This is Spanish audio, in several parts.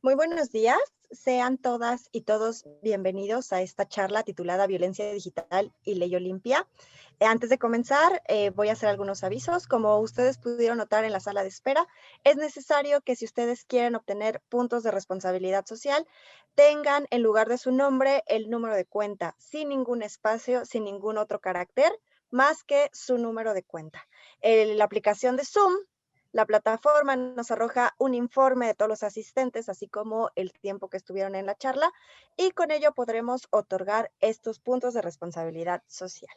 Muy buenos días, sean todas y todos bienvenidos a esta charla titulada Violencia Digital y Ley Olimpia. Antes de comenzar, voy a hacer algunos avisos. Como ustedes pudieron notar en la sala de espera, es necesario que si ustedes quieren obtener puntos de responsabilidad social, tengan en lugar de su nombre el número de cuenta, sin ningún espacio, sin ningún otro carácter, más que su número de cuenta. La aplicación de Zoom, la plataforma nos arroja un informe de todos los asistentes, así como el tiempo que estuvieron en la charla, y con ello podremos otorgar estos puntos de responsabilidad social.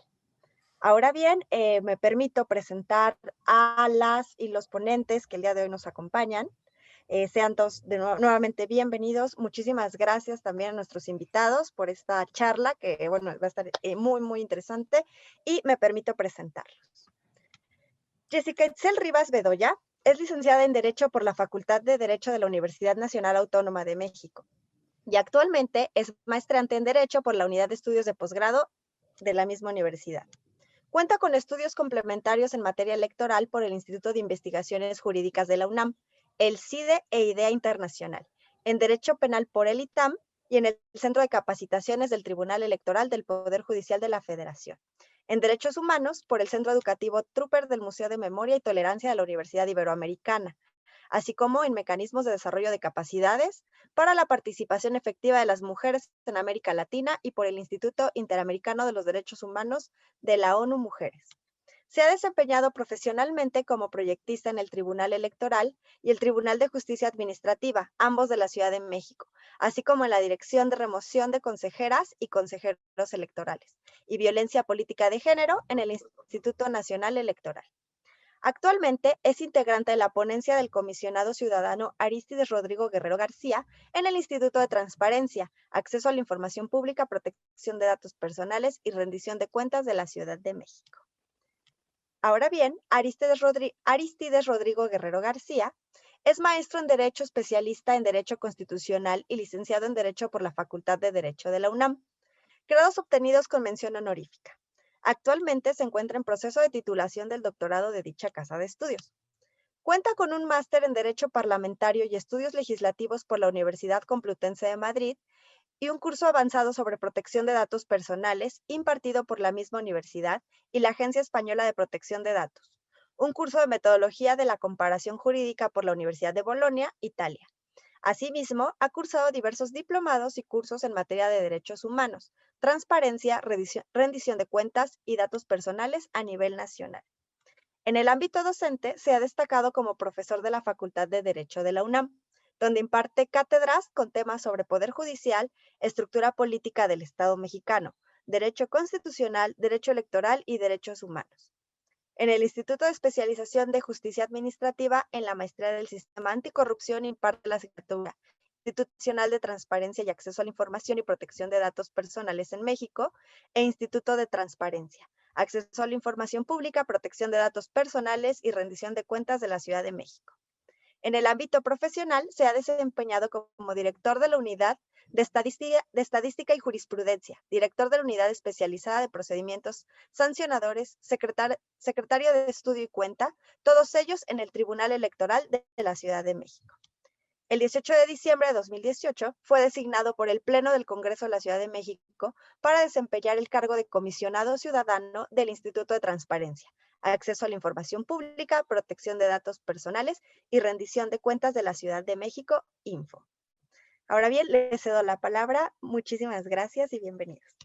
Ahora bien, me permito presentar a las y los ponentes que el día de hoy nos acompañan. Sean todos nuevamente bienvenidos. Muchísimas gracias también a nuestros invitados por esta charla, que bueno, va a estar muy interesante, y me permito presentarlos. Jessica Itzel Rivas Bedoya es licenciada en Derecho por la Facultad de Derecho de la Universidad Nacional Autónoma de México y actualmente es maestrante en Derecho por la Unidad de Estudios de Posgrado de la misma universidad. Cuenta con estudios complementarios en materia electoral por el Instituto de Investigaciones Jurídicas de la UNAM, el CIDE e IDEA Internacional, en Derecho Penal por el ITAM y en el Centro de Capacitaciones del Tribunal Electoral del Poder Judicial de la Federación. En Derechos Humanos por el Centro Educativo Trooper del Museo de Memoria y Tolerancia de la Universidad Iberoamericana, así como en mecanismos de desarrollo de capacidades para la participación efectiva de las mujeres en América Latina y por el Instituto Interamericano de los Derechos Humanos de la ONU Mujeres. Se ha desempeñado profesionalmente como proyectista en el Tribunal Electoral y el Tribunal de Justicia Administrativa, ambos de la Ciudad de México, así como en la Dirección de Remoción de Consejeras y Consejeros Electorales y Violencia Política de Género en el Instituto Nacional Electoral. Actualmente es integrante de la ponencia del comisionado ciudadano Arístides Rodrigo Guerrero García en el Instituto de Transparencia, Acceso a la Información Pública, Protección de Datos Personales y Rendición de Cuentas de la Ciudad de México. Ahora bien, Arístides Rodrigo Guerrero García es maestro en Derecho, especialista en Derecho Constitucional y licenciado en Derecho por la Facultad de Derecho de la UNAM. Grados obtenidos con mención honorífica. Actualmente se encuentra en proceso de titulación del doctorado de dicha casa de estudios. Cuenta con un máster en Derecho Parlamentario y Estudios Legislativos por la Universidad Complutense de Madrid y un curso avanzado sobre protección de datos personales impartido por la misma universidad y la Agencia Española de Protección de Datos. Un curso de metodología de la comparación jurídica por la Universidad de Bolonia, Italia. Asimismo, ha cursado diversos diplomados y cursos en materia de derechos humanos, transparencia, rendición de cuentas y datos personales a nivel nacional. En el ámbito docente, se ha destacado como profesor de la Facultad de Derecho de la UNAM, donde imparte cátedras con temas sobre poder judicial, estructura política del Estado mexicano, derecho constitucional, derecho electoral y derechos humanos. En el Instituto de Especialización de Justicia Administrativa, en la maestría del Sistema Anticorrupción, imparte la asignatura Institucional de Transparencia y Acceso a la Información y Protección de Datos Personales en México e Instituto de Transparencia, Acceso a la Información Pública, Protección de Datos Personales y Rendición de Cuentas de la Ciudad de México. En el ámbito profesional, se ha desempeñado como director de la Unidad de Estadística y Jurisprudencia, director de la Unidad Especializada de Procedimientos Sancionadores, secretario de Estudio y Cuenta, todos ellos en el Tribunal Electoral de la Ciudad de México. El 18 de diciembre de 2018 fue designado por el Pleno del Congreso de la Ciudad de México para desempeñar el cargo de comisionado ciudadano del Instituto de Transparencia, Acceso a la Información Pública, Protección de Datos Personales y Rendición de Cuentas de la Ciudad de México, Info. Ahora bien, le cedo la palabra. Muchísimas gracias y bienvenidos.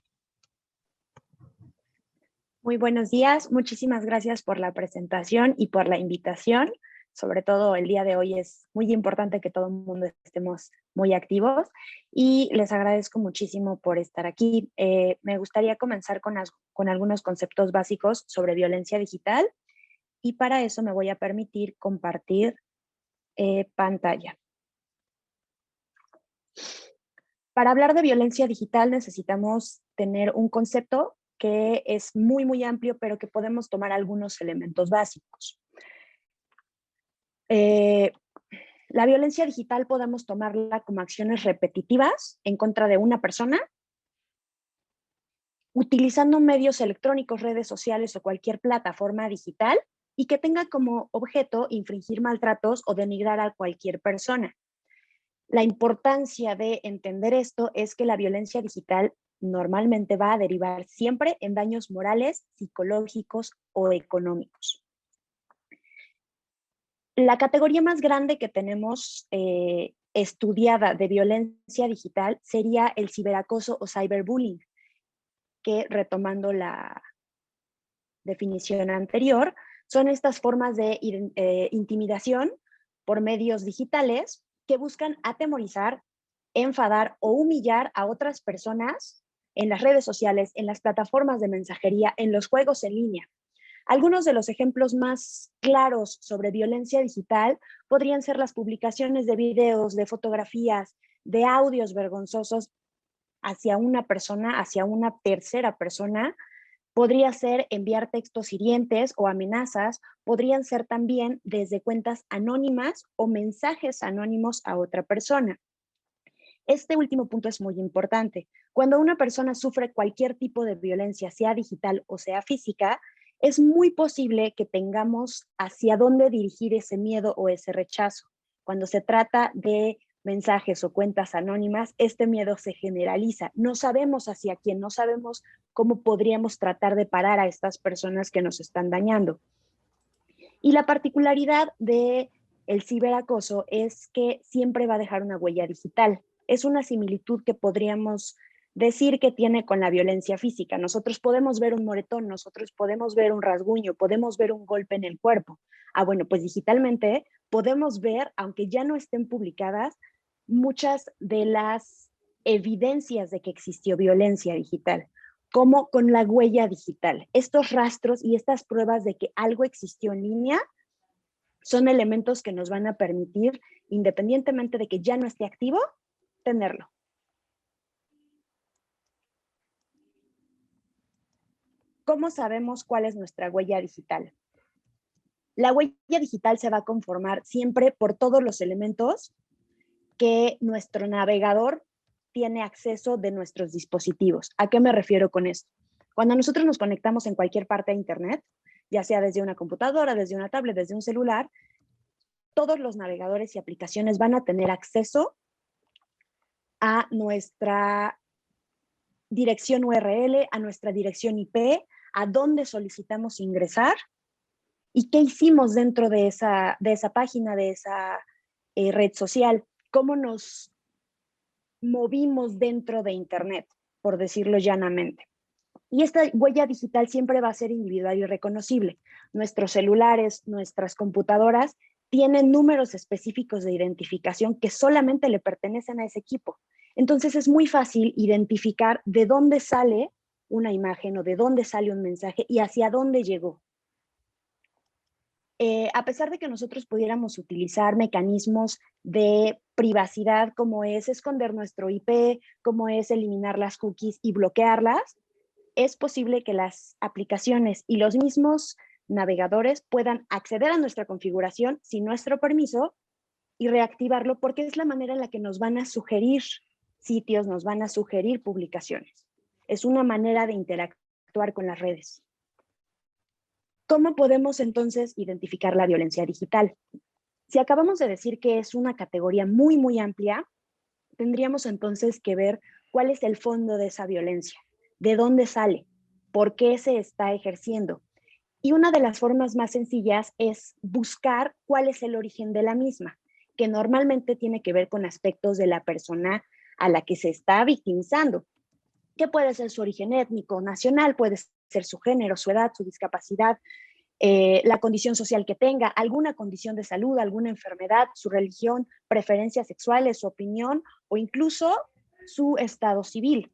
Muy buenos días, muchísimas gracias por la presentación y por la invitación. Sobre todo el día de hoy es muy importante que todo el mundo estemos muy activos y les agradezco muchísimo por estar aquí. Me gustaría comenzar con algunos conceptos básicos sobre violencia digital y para eso me voy a permitir compartir pantalla. Para hablar de violencia digital necesitamos tener un concepto que es muy amplio, pero que podemos tomar algunos elementos básicos. La violencia digital podemos tomarla como acciones repetitivas en contra de una persona, utilizando medios electrónicos, redes sociales o cualquier plataforma digital y que tenga como objeto infringir maltratos o denigrar a cualquier persona. La importancia de entender esto es que la violencia digital normalmente va a derivar siempre en daños morales, psicológicos o económicos. La categoría más grande que tenemos estudiada de violencia digital sería el ciberacoso o cyberbullying, que, retomando la definición anterior, son estas formas de intimidación por medios digitales que buscan atemorizar, enfadar o humillar a otras personas en las redes sociales, en las plataformas de mensajería, en los juegos en línea. Algunos de los ejemplos más claros sobre violencia digital podrían ser las publicaciones de videos, de fotografías, de audios vergonzosos hacia una persona, hacia una tercera persona. Podría ser enviar textos hirientes o amenazas, podrían ser también desde cuentas anónimas o mensajes anónimos a otra persona. Este último punto es muy importante. Cuando una persona sufre cualquier tipo de violencia, sea digital o sea física, es muy posible que tengamos hacia dónde dirigir ese miedo o ese rechazo. Cuando se trata de mensajes o cuentas anónimas, este miedo se generaliza. No sabemos hacia quién, no sabemos cómo podríamos tratar de parar a estas personas que nos están dañando. Y la particularidad de el ciberacoso es que siempre va a dejar una huella digital. Es una similitud que podríamos decir que tiene con la violencia física. Nosotros podemos ver un moretón, nosotros podemos ver un rasguño, podemos ver un golpe en el cuerpo. Bueno, pues digitalmente podemos ver, aunque ya no estén publicadas, muchas de las evidencias de que existió violencia digital, como con la huella digital. Estos rastros y estas pruebas de que algo existió en línea son elementos que nos van a permitir, independientemente de que ya no esté activo, tenerlo. ¿Cómo sabemos cuál es nuestra huella digital? La huella digital se va a conformar siempre por todos los elementos que nuestro navegador tiene acceso de nuestros dispositivos. ¿A qué me refiero con esto? Cuando nosotros nos conectamos en cualquier parte de Internet, ya sea desde una computadora, desde una tablet, desde un celular, todos los navegadores y aplicaciones van a tener acceso a nuestra dirección URL, a nuestra dirección IP, a dónde solicitamos ingresar y qué hicimos dentro de esa página, de esa red social, cómo nos movimos dentro de Internet, por decirlo llanamente. Y esta huella digital siempre va a ser individual y reconocible. Nuestros celulares, nuestras computadoras tienen números específicos de identificación que solamente le pertenecen a ese equipo. Entonces es muy fácil identificar de dónde sale una imagen o de dónde sale un mensaje y hacia dónde llegó. A pesar de que nosotros pudiéramos utilizar mecanismos de privacidad como es esconder nuestro IP, como es eliminar las cookies y bloquearlas, es posible que las aplicaciones y los mismos navegadores puedan acceder a nuestra configuración sin nuestro permiso y reactivarlo porque es la manera en la que nos van a sugerir sitios, nos van a sugerir publicaciones. Es una manera de interactuar con las redes. ¿Cómo podemos entonces identificar la violencia digital? Si acabamos de decir que es una categoría muy, muy amplia, tendríamos entonces que ver cuál es el fondo de esa violencia, de dónde sale, por qué se está ejerciendo. Y una de las formas más sencillas es buscar cuál es el origen de la misma, que normalmente tiene que ver con aspectos de la persona a la que se está victimizando, que puede ser su origen étnico, nacional, puede ser su género, su edad, su discapacidad, la condición social que tenga, alguna condición de salud, alguna enfermedad, su religión, preferencias sexuales, su opinión o incluso su estado civil.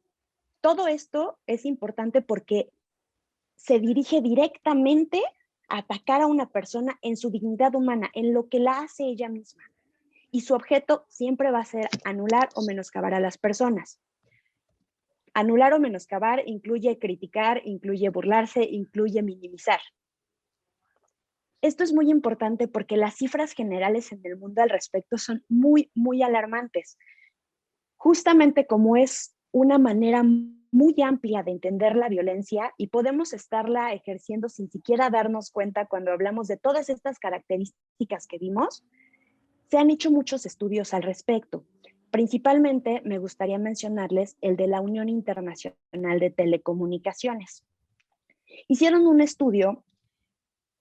Todo esto es importante porque se dirige directamente a atacar a una persona en su dignidad humana, en lo que la hace ella misma. Y su objeto siempre va a ser anular o menoscabar a las personas. Anular o menoscabar incluye criticar, incluye burlarse, incluye minimizar. Esto es muy importante porque las cifras generales en el mundo al respecto son muy, muy alarmantes. Justamente como es una manera muy amplia de entender la violencia y podemos estarla ejerciendo sin siquiera darnos cuenta cuando hablamos de todas estas características que vimos, se han hecho muchos estudios al respecto. Principalmente me gustaría mencionarles el de la Unión Internacional de Telecomunicaciones. Hicieron un estudio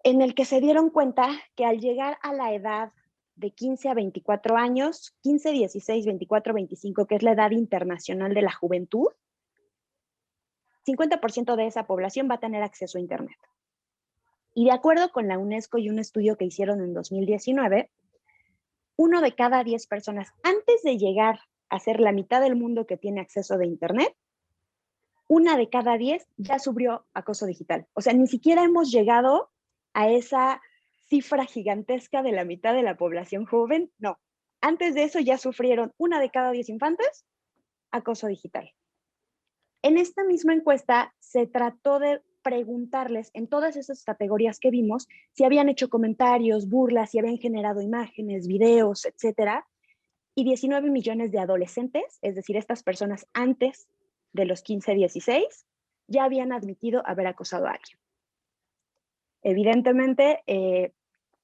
en el que se dieron cuenta que al llegar a la edad de 15 a 24 años, 15, 16, 24, 25, que es la edad internacional de la juventud, 50% de esa población va a tener acceso a Internet. Y de acuerdo con la UNESCO y un estudio que hicieron en 2019, 1 de cada 10 personas, antes de llegar a ser la mitad del mundo que tiene acceso de Internet, 1 de cada 10 ya sufrió acoso digital. O sea, ni siquiera hemos llegado a esa cifra gigantesca de la mitad de la población joven. No, antes de eso ya sufrieron 1 de cada 10 infantes acoso digital. En esta misma encuesta se trató de preguntarles en todas esas categorías que vimos si habían hecho comentarios, burlas, si habían generado imágenes, videos, etcétera. Y 19 millones de adolescentes, es decir, estas personas antes de los 15, 16, ya habían admitido haber acosado a alguien. Evidentemente,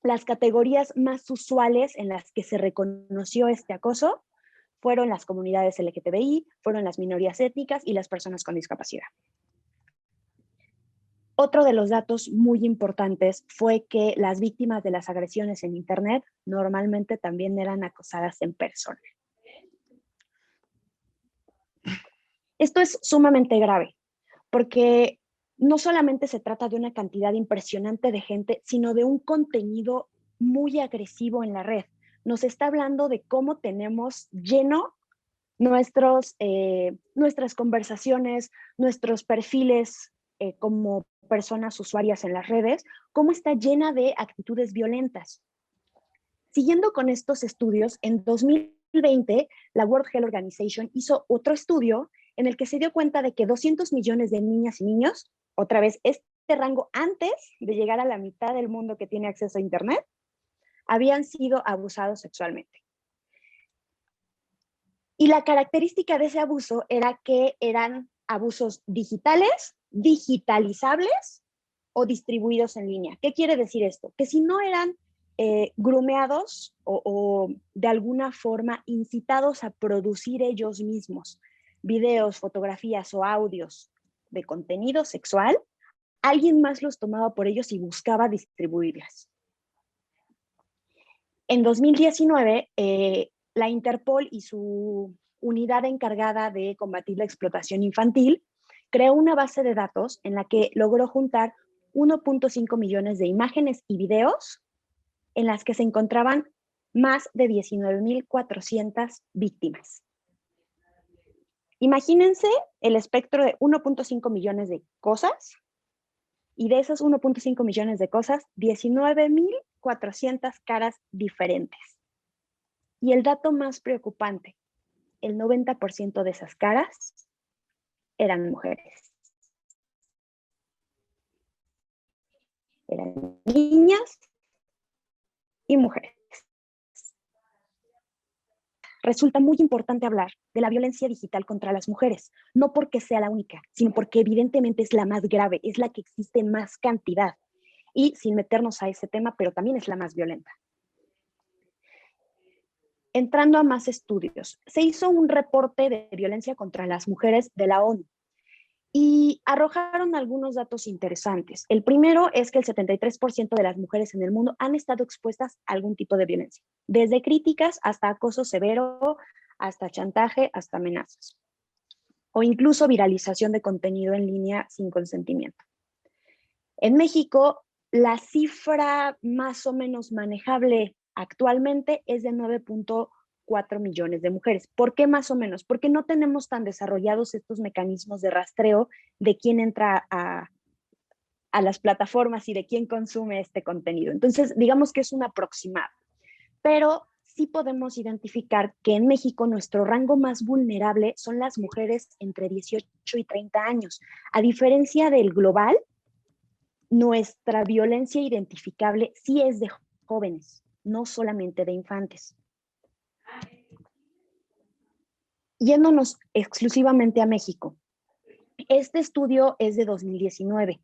las categorías más usuales en las que se reconoció este acoso fueron las comunidades LGTBI, fueron las minorías étnicas y las personas con discapacidad. Otro de los datos muy importantes fue que las víctimas de las agresiones en Internet normalmente también eran acosadas en persona. Esto es sumamente grave, porque no solamente se trata de una cantidad impresionante de gente, sino de un contenido muy agresivo en la red. Nos está hablando de cómo tenemos lleno nuestras conversaciones, nuestros perfiles como personas usuarias en las redes, cómo está llena de actitudes violentas. Siguiendo con estos estudios, en 2020, la World Health Organization hizo otro estudio en el que se dio cuenta de que 200 millones de niñas y niños, otra vez este rango antes de llegar a la mitad del mundo que tiene acceso a Internet, habían sido abusados sexualmente. Y la característica de ese abuso era que eran abusos digitales, digitalizables o distribuidos en línea. ¿Qué quiere decir esto? Que si no eran grumeados o de alguna forma incitados a producir ellos mismos videos, fotografías o audios de contenido sexual, alguien más los tomaba por ellos y buscaba distribuirlas. En 2019, la Interpol y su unidad encargada de combatir la explotación infantil creó una base de datos en la que logró juntar 1.5 millones de imágenes y videos en las que se encontraban más de 19.400 víctimas. Imagínense el espectro de 1.5 millones de cosas y de esas 1.5 millones de cosas, 19.400 caras diferentes. Y el dato más preocupante, el 90% de esas caras eran mujeres. Eran niñas y mujeres. Resulta muy importante hablar de la violencia digital contra las mujeres, no porque sea la única, sino porque evidentemente es la más grave, es la que existe en más cantidad. Y sin meternos a ese tema, pero también es la más violenta. Entrando a más estudios, se hizo un reporte de violencia contra las mujeres de la ONU y arrojaron algunos datos interesantes. El primero es que el 73% de las mujeres en el mundo han estado expuestas a algún tipo de violencia, desde críticas hasta acoso severo, hasta chantaje, hasta amenazas, o incluso viralización de contenido en línea sin consentimiento. En México, la cifra más o menos manejable actualmente es de 9.4 millones de mujeres. ¿Por qué más o menos? Porque no tenemos tan desarrollados estos mecanismos de rastreo de quién entra a las plataformas y de quién consume este contenido. Entonces, digamos que es un aproximado. Pero sí podemos identificar que en México nuestro rango más vulnerable son las mujeres entre 18 y 30 años. A diferencia del global, nuestra violencia identificable sí es de jóvenes, no solamente de infantes. Yéndonos exclusivamente a México, este estudio es de 2019.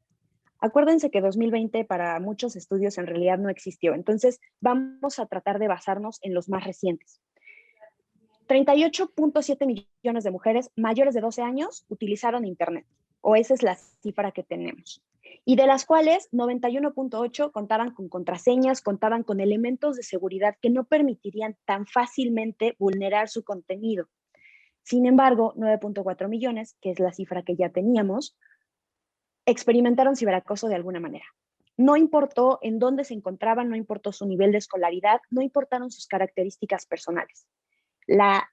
Acuérdense que 2020 para muchos estudios en realidad no existió, entonces vamos a tratar de basarnos en los más recientes. 38.7 millones de mujeres mayores de 12 años utilizaron Internet, o esa es la cifra que tenemos. Y de las cuales 91.8 contaban con contraseñas, contaban con elementos de seguridad que no permitirían tan fácilmente vulnerar su contenido. Sin embargo, 9.4 millones, que es la cifra que ya teníamos, experimentaron ciberacoso de alguna manera. No importó en dónde se encontraban, no importó su nivel de escolaridad, no importaron sus características personales. La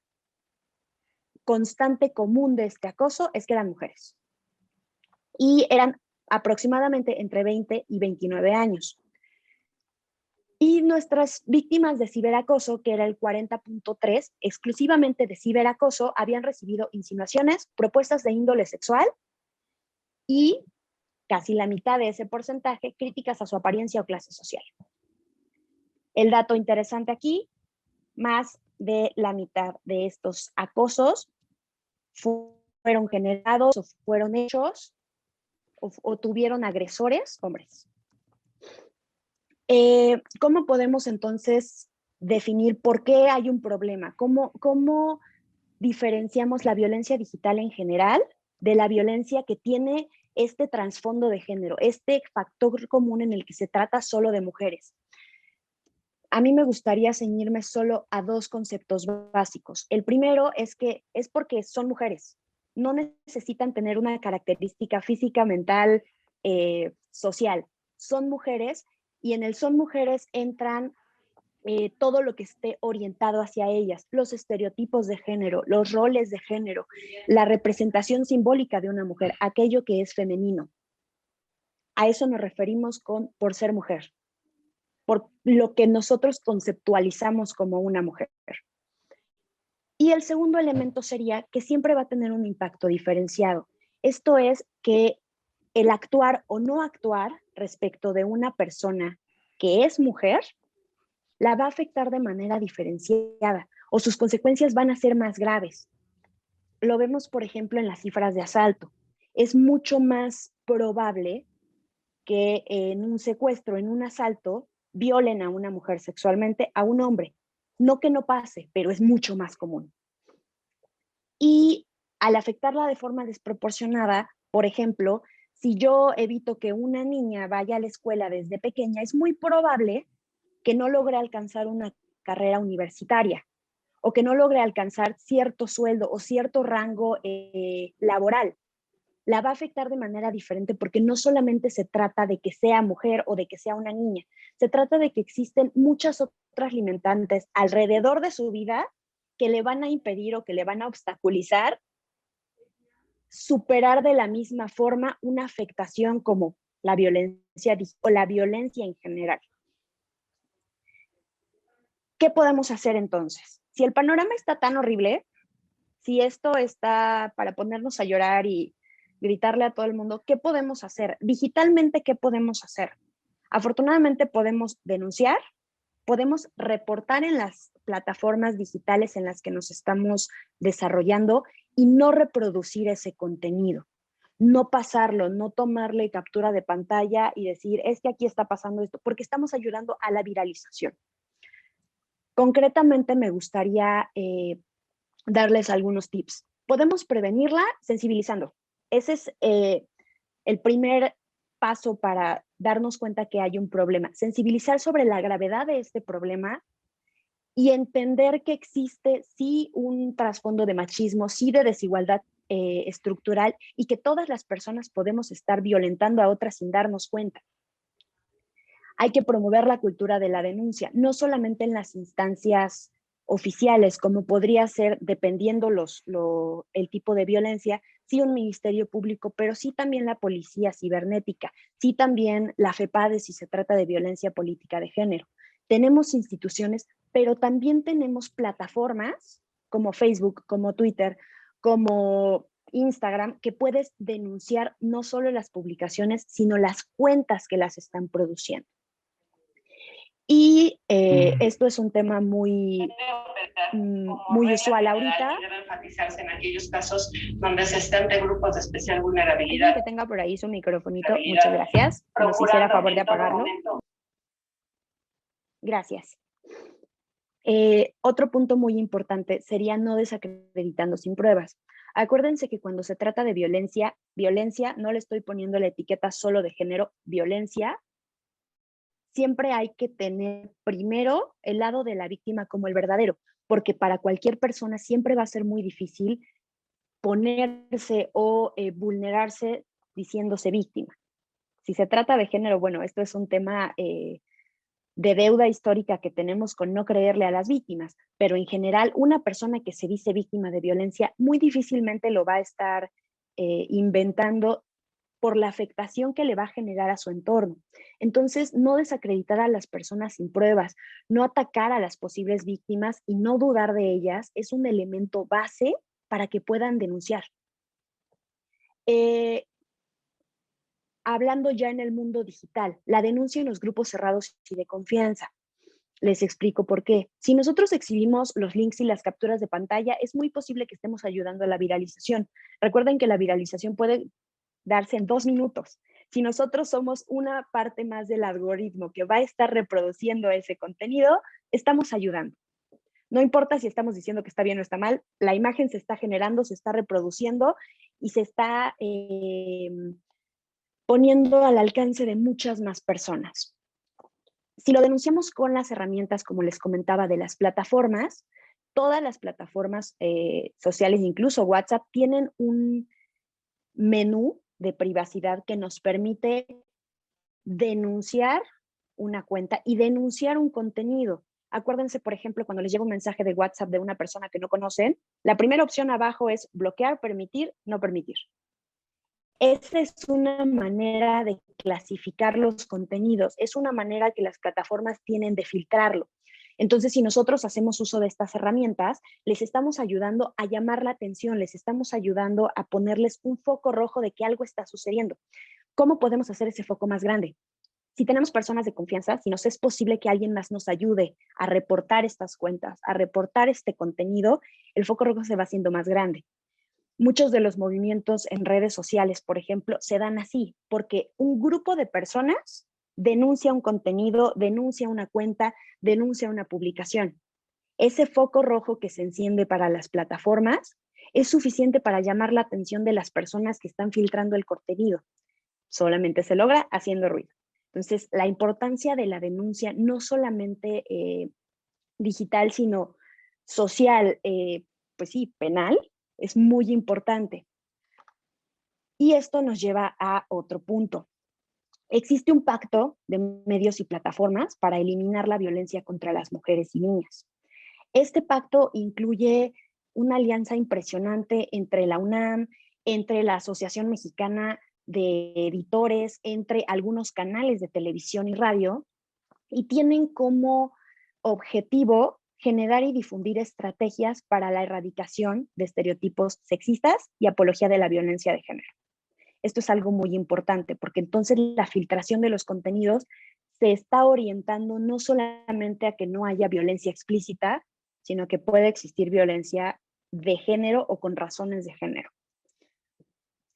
constante común de este acoso es que eran mujeres. Y eran aproximadamente entre 20 y 29 años. Y nuestras víctimas de ciberacoso, que era el 40.3, exclusivamente de ciberacoso, habían recibido insinuaciones, propuestas de índole sexual y casi la mitad de ese porcentaje, críticas a su apariencia o clase social. El dato interesante aquí, más de la mitad de estos acosos fueron generados o fueron hechos o tuvieron agresores hombres. ¿Cómo podemos entonces definir por qué hay un problema? ¿Cómo diferenciamos la violencia digital en general de la violencia que tiene este trasfondo de género, este factor común en el que se trata solo de mujeres? A mí me gustaría ceñirme solo a dos conceptos básicos. El primero es que es porque son mujeres. No necesitan tener una característica física, mental, social. Son mujeres y en el son mujeres entran todo lo que esté orientado hacia ellas, los estereotipos de género, los roles de género, la representación simbólica de una mujer, aquello que es femenino. A eso nos referimos por ser mujer, por lo que nosotros conceptualizamos como una mujer. Y el segundo elemento sería que siempre va a tener un impacto diferenciado. Esto es que el actuar o no actuar respecto de una persona que es mujer la va a afectar de manera diferenciada o sus consecuencias van a ser más graves. Lo vemos, por ejemplo, en las cifras de asalto. Es mucho más probable que en un secuestro, en un asalto, violen a una mujer sexualmente a un hombre. No que no pase, pero es mucho más común. Y al afectarla de forma desproporcionada, por ejemplo, si yo evito que una niña vaya a la escuela desde pequeña, es muy probable que no logre alcanzar una carrera universitaria o que no logre alcanzar cierto sueldo o cierto rango laboral. La va a afectar de manera diferente porque no solamente se trata de que sea mujer o de que sea una niña, se trata de que existen muchas otras limitantes alrededor de su vida que le van a impedir o que le van a obstaculizar superar de la misma forma una afectación como la violencia o la violencia en general. ¿Qué podemos hacer entonces? Si el panorama está tan horrible, si esto está para ponernos a llorar y gritarle a todo el mundo, ¿qué podemos hacer? Digitalmente, ¿qué podemos hacer? Afortunadamente podemos denunciar, podemos reportar en las plataformas digitales en las que nos estamos desarrollando y no reproducir ese contenido. No pasarlo, no tomarle captura de pantalla y decir, es que aquí está pasando esto, porque estamos ayudando a la viralización. Concretamente me gustaría darles algunos tips. Podemos prevenirla sensibilizando. Ese es el primer paso para darnos cuenta que hay un problema. Sensibilizar sobre la gravedad de este problema y entender que existe sí un trasfondo de machismo, sí de desigualdad estructural y que todas las personas podemos estar violentando a otras sin darnos cuenta. Hay que promover la cultura de la denuncia, no solamente en las instancias oficiales, como podría ser, dependiendo el tipo de violencia, sí un ministerio público, pero sí también la policía cibernética, sí también la FEPADE si se trata de violencia política de género. Tenemos instituciones, pero también tenemos plataformas como Facebook, como Twitter, como Instagram, que puedes denunciar no solo las publicaciones, sino las cuentas que las están produciendo. Y esto es un tema muy usual ahorita. Debe enfatizarse en aquellos casos donde se estén de grupos de especial vulnerabilidad. Alguien que tenga por ahí su microfonito, muchas gracias. Nos hiciera favor de apagarlo. Gracias. Otro punto muy importante sería no desacreditando sin pruebas. Acuérdense que cuando se trata de violencia, no le estoy poniendo la etiqueta solo de género, violencia, siempre hay que tener primero el lado de la víctima como el verdadero, porque para cualquier persona siempre va a ser muy difícil ponerse o vulnerarse diciéndose víctima. Si se trata de género, bueno, esto es un tema de deuda histórica que tenemos con no creerle a las víctimas, pero en general una persona que se dice víctima de violencia muy difícilmente lo va a estar inventando por la afectación que le va a generar a su entorno. Entonces, no desacreditar a las personas sin pruebas, no atacar a las posibles víctimas y no dudar de ellas es un elemento base para que puedan denunciar. Hablando ya en el mundo digital, la denuncia en los grupos cerrados y de confianza. Les explico por qué. Si nosotros exhibimos los links y las capturas de pantalla, es muy posible que estemos ayudando a la viralización. Recuerden que la viralización puede darse en 2 minutos. Si nosotros somos una parte más del algoritmo que va a estar reproduciendo ese contenido, estamos ayudando. No importa si estamos diciendo que está bien o está mal, la imagen se está generando, se está reproduciendo y se está poniendo al alcance de muchas más personas. Si lo denunciamos con las herramientas, como les comentaba, de las plataformas, todas las plataformas sociales, incluso WhatsApp, tienen un menú de privacidad que nos permite denunciar una cuenta y denunciar un contenido. Acuérdense, por ejemplo, cuando les llega un mensaje de WhatsApp de una persona que no conocen, la primera opción abajo es bloquear, permitir, no permitir. Esa es una manera de clasificar los contenidos, es una manera que las plataformas tienen de filtrarlo. Entonces, si nosotros hacemos uso de estas herramientas, les estamos ayudando a llamar la atención, les estamos ayudando a ponerles un foco rojo de que algo está sucediendo. ¿Cómo podemos hacer ese foco más grande? Si tenemos personas de confianza, si nos es posible que alguien más nos ayude a reportar estas cuentas, a reportar este contenido, el foco rojo se va haciendo más grande. Muchos de los movimientos en redes sociales, por ejemplo, se dan así, porque un grupo de personas denuncia un contenido, denuncia una cuenta, denuncia una publicación. Ese foco rojo que se enciende para las plataformas es suficiente para llamar la atención de las personas que están filtrando el contenido. Solamente se logra haciendo ruido. Entonces, la importancia de la denuncia, no solamente digital, sino social, pues sí, penal, es muy importante. Y esto nos lleva a otro punto. Existe un pacto de medios y plataformas para eliminar la violencia contra las mujeres y niñas. Este pacto incluye una alianza impresionante entre la UNAM, entre la Asociación Mexicana de Editores, entre algunos canales de televisión y radio, y tienen como objetivo generar y difundir estrategias para la erradicación de estereotipos sexistas y apología de la violencia de género. Esto es algo muy importante porque entonces la filtración de los contenidos se está orientando no solamente a que no haya violencia explícita, sino que puede existir violencia de género o con razones de género.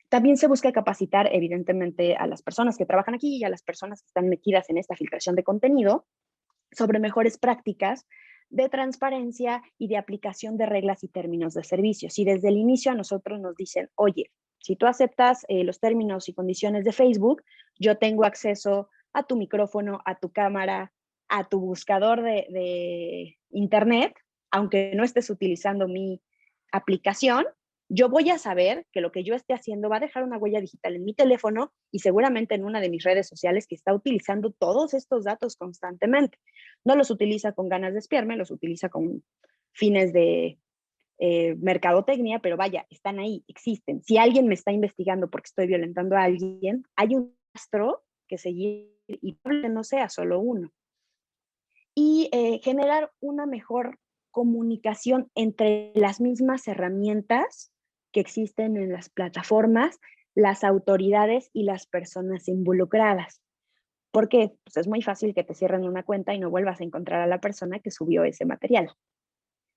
También se busca capacitar, evidentemente, a las personas que trabajan aquí y a las personas que están metidas en esta filtración de contenido sobre mejores prácticas de transparencia y de aplicación de reglas y términos de servicio. Si desde el inicio a nosotros nos dicen, oye, si tú aceptas los términos y condiciones de Facebook, yo tengo acceso a tu micrófono, a tu cámara, a tu buscador de internet, aunque no estés utilizando mi aplicación, yo voy a saber que lo que yo esté haciendo va a dejar una huella digital en mi teléfono y seguramente en una de mis redes sociales que está utilizando todos estos datos constantemente. No los utiliza con ganas de espiarme, los utiliza con fines de mercadotecnia, pero vaya, están ahí, existen. Si alguien me está investigando porque estoy violentando a alguien, hay un rastro que seguir y no sea solo uno. Y generar una mejor comunicación entre las mismas herramientas que existen en las plataformas, las autoridades y las personas involucradas. ¿Por qué? Pues es muy fácil que te cierren una cuenta y no vuelvas a encontrar a la persona que subió ese material.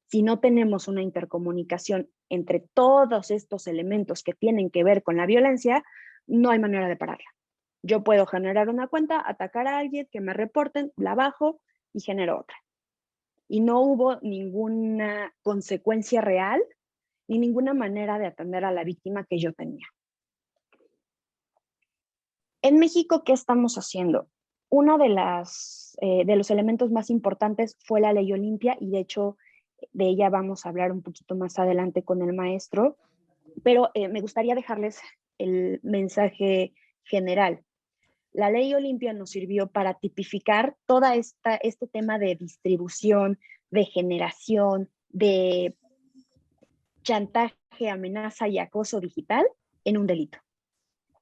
Si no tenemos una intercomunicación entre todos estos elementos que tienen que ver con la violencia, no hay manera de pararla. Yo puedo generar una cuenta, atacar a alguien, que me reporten, la bajo y genero otra. y no hubo ninguna consecuencia real ni ninguna manera de atender a la víctima que yo tenía. En México, ¿qué estamos haciendo? Uno de los elementos más importantes fue la Ley Olimpia, y de hecho de ella vamos a hablar un poquito más adelante con el maestro, pero me gustaría dejarles el mensaje general. La Ley Olimpia nos sirvió para tipificar toda este tema de distribución, de generación, de chantaje, amenaza y acoso digital en un delito.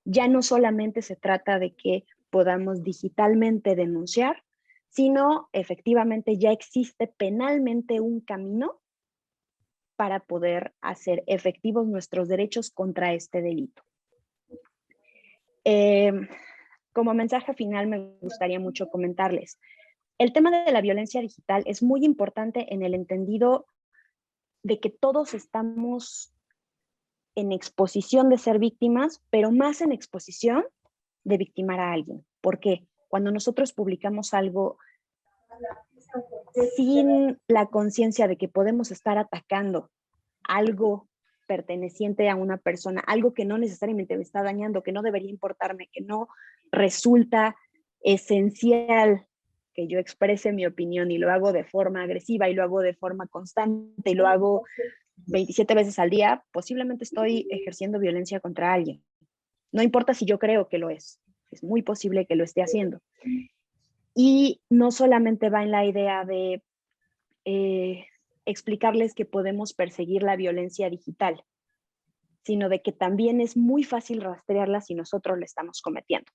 Ya no solamente se trata de que podamos digitalmente denunciar, sino efectivamente ya existe penalmente un camino para poder hacer efectivos nuestros derechos contra este delito. Como mensaje final me gustaría mucho comentarles, el tema de la violencia digital es muy importante en el entendido de que todos estamos en exposición de ser víctimas, pero más en exposición de victimar a alguien. ¿Por qué? Cuando nosotros publicamos algo sin la conciencia de que podemos estar atacando algo perteneciente a una persona, algo que no necesariamente me está dañando, que no debería importarme, que no resulta esencial que yo exprese mi opinión, y lo hago de forma agresiva y lo hago de forma constante y lo hago 27 veces al día, posiblemente estoy ejerciendo violencia contra alguien. No importa si yo creo que lo es muy posible que lo esté haciendo. Y no solamente va en la idea de explicarles que podemos perseguir la violencia digital, sino de que también es muy fácil rastrearla si nosotros la estamos cometiendo.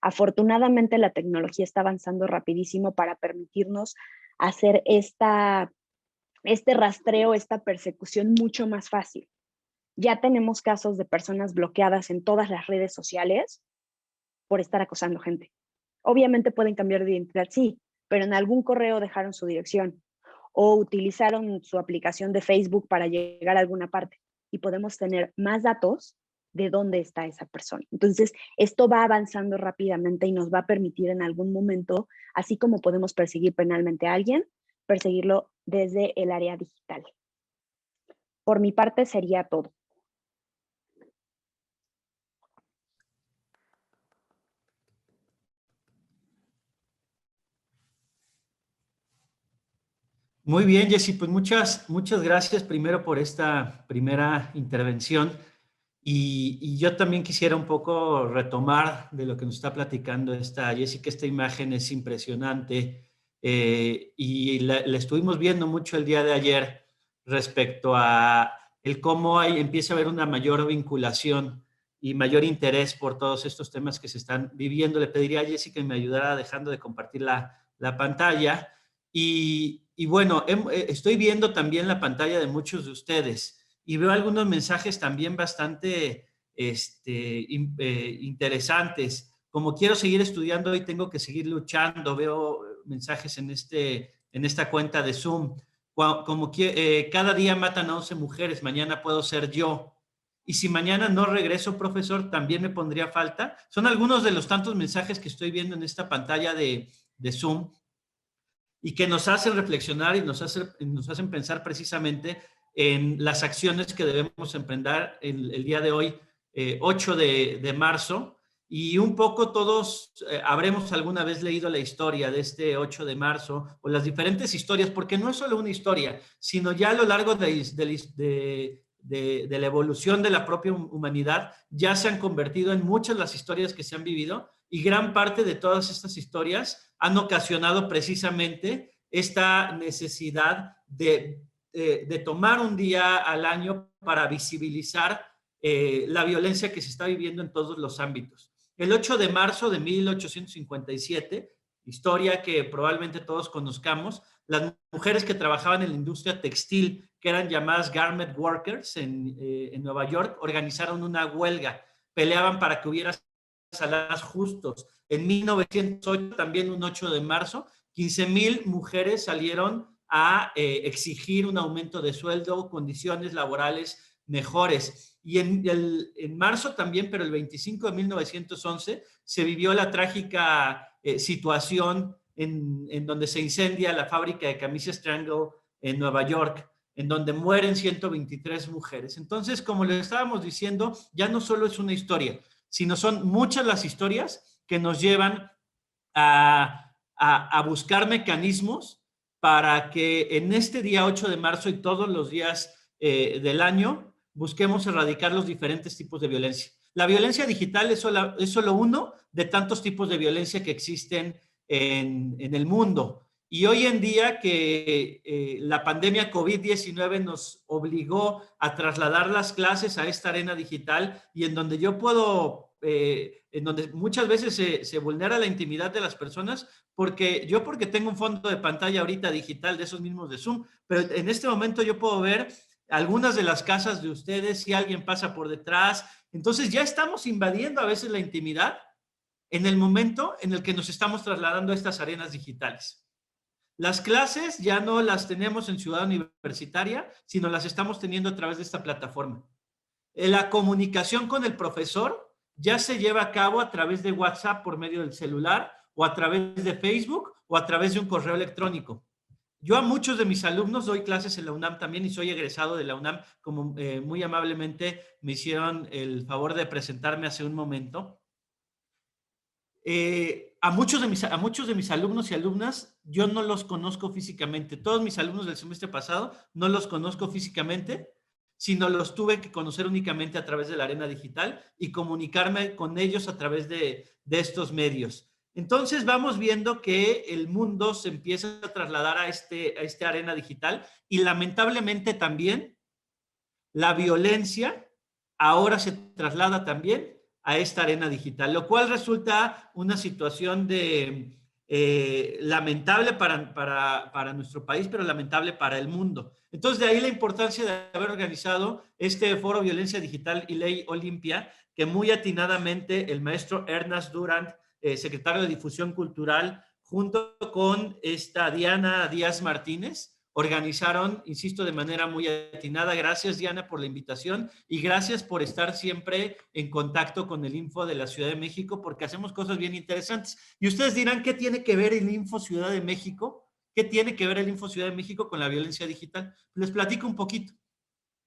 Afortunadamente la tecnología está avanzando rapidísimo para permitirnos hacer este rastreo, esta persecución mucho más fácil. Ya tenemos casos de personas bloqueadas en todas las redes sociales por estar acosando gente. Obviamente pueden cambiar de identidad, sí, pero en algún correo dejaron su dirección o utilizaron su aplicación de Facebook para llegar a alguna parte, y podemos tener más datos de dónde está esa persona. Entonces, esto va avanzando rápidamente y nos va a permitir en algún momento, así como podemos perseguir penalmente a alguien, perseguirlo desde el área digital. Por mi parte sería todo. Muy bien, Jessy, pues muchas gracias primero por esta primera intervención. Y yo también quisiera un poco retomar de lo que nos está platicando Jessy, que esta imagen es impresionante, y la estuvimos viendo mucho el día de ayer respecto a el cómo empieza a haber una mayor vinculación y mayor interés por todos estos temas que se están viviendo. Le pediría a Jessy que me ayudara dejando de compartir la pantalla. Y bueno, estoy viendo también la pantalla de muchos de ustedes y veo algunos mensajes también bastante interesantes, como quiero seguir estudiando y tengo que seguir luchando. Veo mensajes en esta cuenta de Zoom, como que cada día matan a 11 mujeres, mañana puedo ser yo. Y si mañana no regreso, profesor, también me pondría falta. Son algunos de los tantos mensajes que estoy viendo en esta pantalla de Zoom y que nos hacen reflexionar y nos hacen pensar precisamente en las acciones que debemos emprender el día de hoy, 8 de marzo. Y un poco todos habremos alguna vez leído la historia de este 8 de marzo o las diferentes historias, porque no es solo una historia, sino ya a lo largo de la evolución de la propia humanidad, ya se han convertido en muchas las historias que se han vivido, y gran parte de todas estas historias han ocasionado precisamente esta necesidad de tomar un día al año para visibilizar la violencia que se está viviendo en todos los ámbitos. El 8 de marzo de 1857, historia que probablemente todos conozcamos, las mujeres que trabajaban en la industria textil, que eran llamadas garment workers en Nueva York, organizaron una huelga, peleaban para que hubiera salarios justos. En 1908, también un 8 de marzo, 15,000 mujeres salieron a exigir un aumento de sueldo, condiciones laborales mejores. Y en marzo también, pero el 25 de 1911, se vivió la trágica situación en donde se incendia la fábrica de camisas Triangle en Nueva York, en donde mueren 123 mujeres. Entonces, como les estábamos diciendo, ya no solo es una historia, sino son muchas las historias que nos llevan a buscar mecanismos para que en este día 8 de marzo y todos los días del año busquemos erradicar los diferentes tipos de violencia. La violencia digital es solo uno de tantos tipos de violencia que existen en el mundo. Y hoy en día que la pandemia COVID-19 nos obligó a trasladar las clases a esta arena digital y en donde yo puedo, en donde muchas veces se vulnera la intimidad de las personas, porque tengo un fondo de pantalla ahorita digital de esos mismos de Zoom, pero en este momento yo puedo ver algunas de las casas de ustedes, si alguien pasa por detrás. Entonces ya estamos invadiendo a veces la intimidad en el momento en el que nos estamos trasladando a estas arenas digitales. Las clases ya no las tenemos en Ciudad Universitaria, sino las estamos teniendo a través de esta plataforma. La comunicación con el profesor ya se lleva a cabo a través de WhatsApp por medio del celular, o a través de Facebook, o a través de un correo electrónico. Yo a muchos de mis alumnos doy clases en la UNAM también y soy egresado de la UNAM, como muy amablemente me hicieron el favor de presentarme hace un momento. A muchos de mis alumnos y alumnas yo no los conozco físicamente. Todos mis alumnos del semestre pasado no los conozco físicamente, sino los tuve que conocer únicamente a través de la arena digital y comunicarme con ellos a través de estos medios. Entonces vamos viendo que el mundo se empieza a trasladar a esta arena digital y lamentablemente también la violencia ahora se traslada también a esta arena digital, lo cual resulta una situación lamentable para nuestro país, pero lamentable para el mundo. Entonces, de ahí la importancia de haber organizado este foro Violencia Digital y Ley Olimpia, que muy atinadamente el maestro Ernest Durant, secretario de Difusión Cultural, junto con esta Diana Díaz Martínez, organizaron, insisto, de manera muy atinada. Gracias, Diana, por la invitación y gracias por estar siempre en contacto con el Info de la Ciudad de México, porque hacemos cosas bien interesantes. Y ustedes dirán, ¿qué tiene que ver el Info Ciudad de México? ¿Qué tiene que ver el Info Ciudad de México con la violencia digital? Les platico un poquito.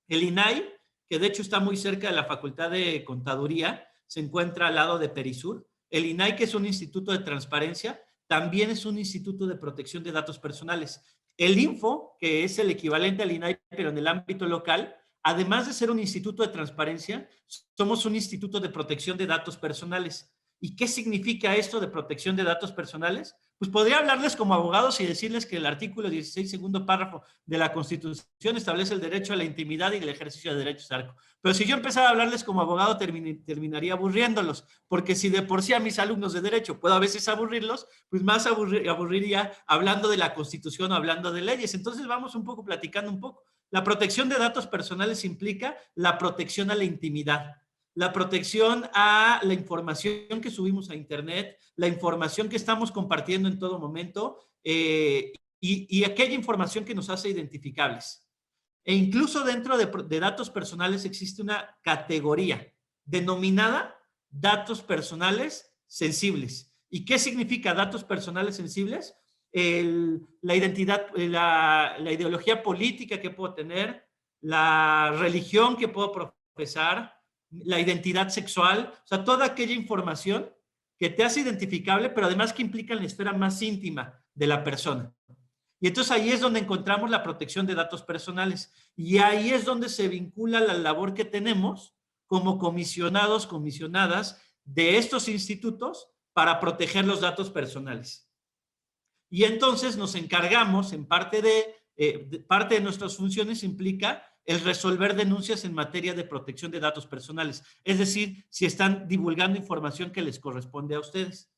El INAI, que de hecho está muy cerca de la Facultad de Contaduría, se encuentra al lado de Perisur. El INAI, que es un instituto de transparencia, también es un instituto de protección de datos personales. El Info, que es el equivalente al INAI, pero en el ámbito local, además de ser un instituto de transparencia, somos un instituto de protección de datos personales. ¿Y qué significa esto de protección de datos personales? Pues podría hablarles como abogados y decirles que el artículo 16, segundo párrafo de la Constitución establece el derecho a la intimidad y el ejercicio de derechos ARCO. Pero si yo empezara a hablarles como abogado, terminaría aburriéndolos, porque si de por sí a mis alumnos de derecho puedo a veces aburrirlos, pues más aburriría hablando de la Constitución o hablando de leyes. Entonces vamos un poco platicando un poco. La protección de datos personales implica la protección a la intimidad, la protección a la información que subimos a Internet, la información que estamos compartiendo en todo momento y aquella información que nos hace identificables. E incluso dentro de datos personales existe una categoría denominada datos personales sensibles. ¿Y qué significa datos personales sensibles? La identidad, la ideología política que puedo tener, la religión que puedo profesar, la identidad sexual, o sea, toda aquella información que te hace identificable, pero además que implica en la esfera más íntima de la persona. Y entonces ahí es donde encontramos la protección de datos personales. Y ahí es donde se vincula la labor que tenemos como comisionados, comisionadas de estos institutos para proteger los datos personales. Y entonces nos encargamos, en parte de nuestras funciones implica el resolver denuncias en materia de protección de datos personales. Es decir, si están divulgando información que les corresponde a ustedes.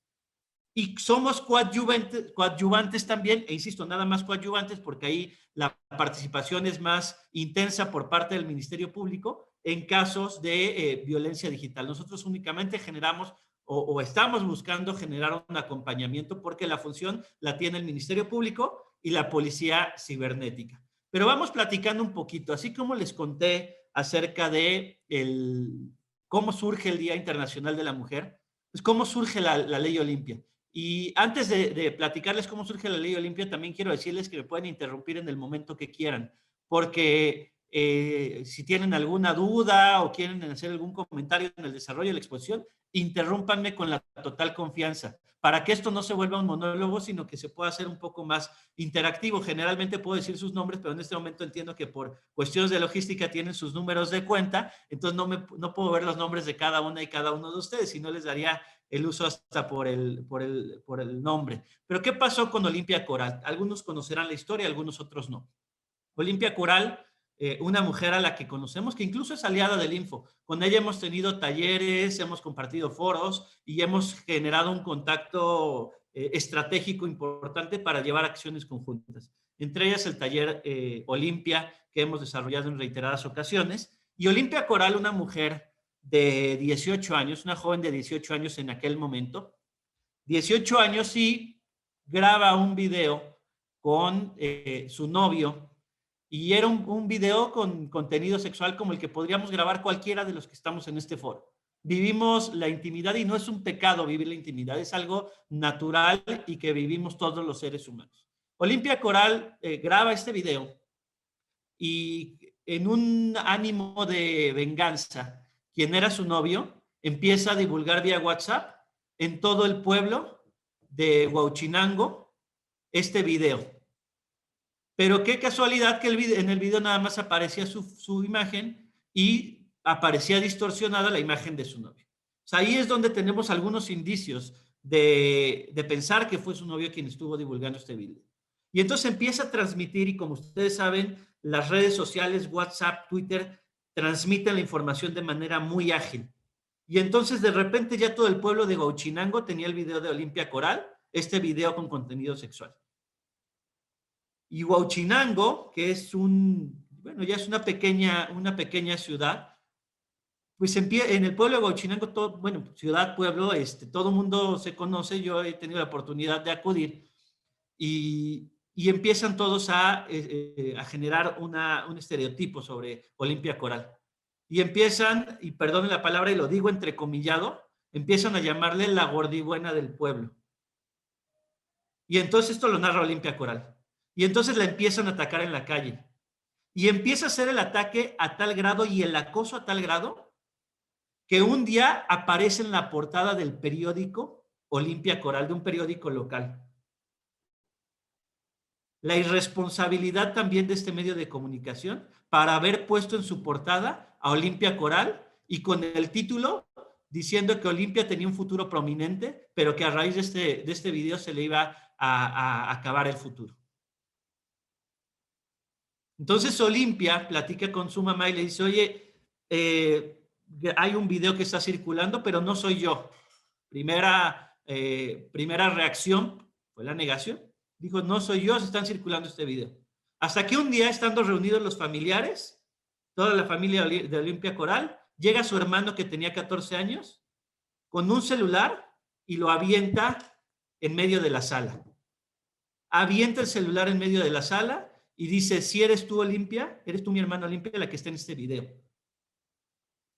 Y somos coadyuvantes también, e insisto, nada más coadyuvantes, porque ahí la participación es más intensa por parte del Ministerio Público en casos de violencia digital. Nosotros únicamente generamos o estamos buscando generar un acompañamiento porque la función la tiene el Ministerio Público y la Policía Cibernética. Pero vamos platicando un poquito, así como les conté acerca de cómo surge el Día Internacional de la Mujer, pues cómo surge la Ley Olimpia. Y antes de platicarles cómo surge la Ley Olimpia, también quiero decirles que me pueden interrumpir en el momento que quieran, porque si tienen alguna duda o quieren hacer algún comentario en el desarrollo de la exposición, interrúmpanme con la total confianza, para que esto no se vuelva un monólogo, sino que se pueda hacer un poco más interactivo. Generalmente puedo decir sus nombres, pero en este momento entiendo que por cuestiones de logística tienen sus números de cuenta, entonces no puedo ver los nombres de cada una y cada uno de ustedes, si no les daría el uso hasta por el nombre. Pero ¿qué pasó con Olimpia Coral? Algunos conocerán la historia, algunos otros no. Olimpia Coral, una mujer a la que conocemos, que incluso es aliada del Info. Con ella hemos tenido talleres, hemos compartido foros y hemos generado un contacto estratégico importante para llevar acciones conjuntas. Entre ellas el taller Olimpia, que hemos desarrollado en reiteradas ocasiones. Y Olimpia Coral, una mujer de 18 años, una joven de 18 años en aquel momento, 18 años, y graba un video con su novio, y era un video con contenido sexual como el que podríamos grabar cualquiera de los que estamos en este foro. Vivimos la intimidad y no es un pecado vivir la intimidad, es algo natural y que vivimos todos los seres humanos. Olimpia Coral graba este video y en un ánimo de venganza, quien era su novio empieza a divulgar vía WhatsApp en todo el pueblo de Huauchinango este video. Pero qué casualidad que en el video nada más aparecía su imagen y aparecía distorsionada la imagen de su novio. O sea, ahí es donde tenemos algunos indicios de pensar que fue su novio quien estuvo divulgando este video. Y entonces empieza a transmitir, y como ustedes saben, las redes sociales, WhatsApp, Twitter, transmiten la información de manera muy ágil. Y entonces de repente ya todo el pueblo de Huauchinango tenía el video de Olimpia Coral, este video con contenido sexual. Y Huauchinango, que es ya es una pequeña ciudad, pues en el pueblo de Huauchinango, ciudad, pueblo, todo el mundo se conoce. Yo he tenido la oportunidad de acudir y empiezan todos a generar un estereotipo sobre Olimpia Coral. Y empiezan, y perdonen la palabra y lo digo entrecomillado, empiezan a llamarle la gordibuena del pueblo. Y entonces esto lo narra Olimpia Coral. Y entonces la empiezan a atacar en la calle. Y empieza a hacer el ataque a tal grado y el acoso a tal grado que un día aparece en la portada del periódico Olimpia Coral, de un periódico local. La irresponsabilidad también de este medio de comunicación para haber puesto en su portada a Olimpia Coral y con el título diciendo que Olimpia tenía un futuro prominente, pero que a raíz de este video se le iba a acabar el futuro. Entonces Olimpia platica con su mamá y le dice, oye, hay un video que está circulando, pero no soy yo. Primera reacción fue la negación. Dijo, no soy yo, se están circulando este video. Hasta que un día, estando reunidos los familiares, toda la familia de Olimpia Coral, llega su hermano que tenía 14 años con un celular y lo avienta en medio de la sala. Avienta el celular en medio de la sala y dice, si eres tú, Olimpia, eres tú mi hermana Olimpia, la que está en este video.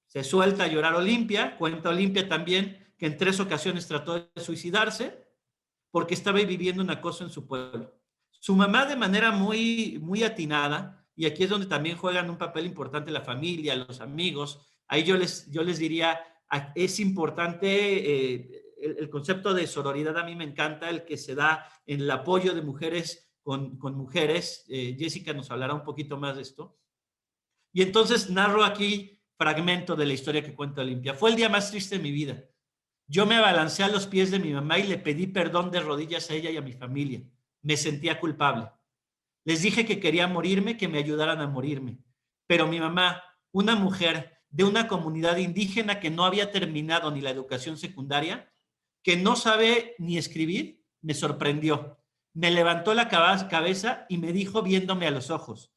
Se suelta a llorar Olimpia, cuenta Olimpia también que en 3 ocasiones trató de suicidarse porque estaba viviendo un acoso en su pueblo. Su mamá, de manera muy, muy atinada, y aquí es donde también juegan un papel importante la familia, los amigos, ahí yo les diría, es importante el concepto de sororidad. A mí me encanta el que se da en el apoyo de mujeres con mujeres. Jessica nos hablará un poquito más de esto. Y entonces narro aquí fragmento de la historia que cuenta Olimpia. Fue el día más triste de mi vida. Yo me abalancé a los pies de mi mamá y le pedí perdón de rodillas a ella y a mi familia. Me sentía culpable. Les dije que quería morirme, que me ayudaran a morirme. Pero mi mamá, una mujer de una comunidad indígena que no había terminado ni la educación secundaria, que no sabe ni escribir, me sorprendió. Me levantó la cabeza y me dijo viéndome a los ojos,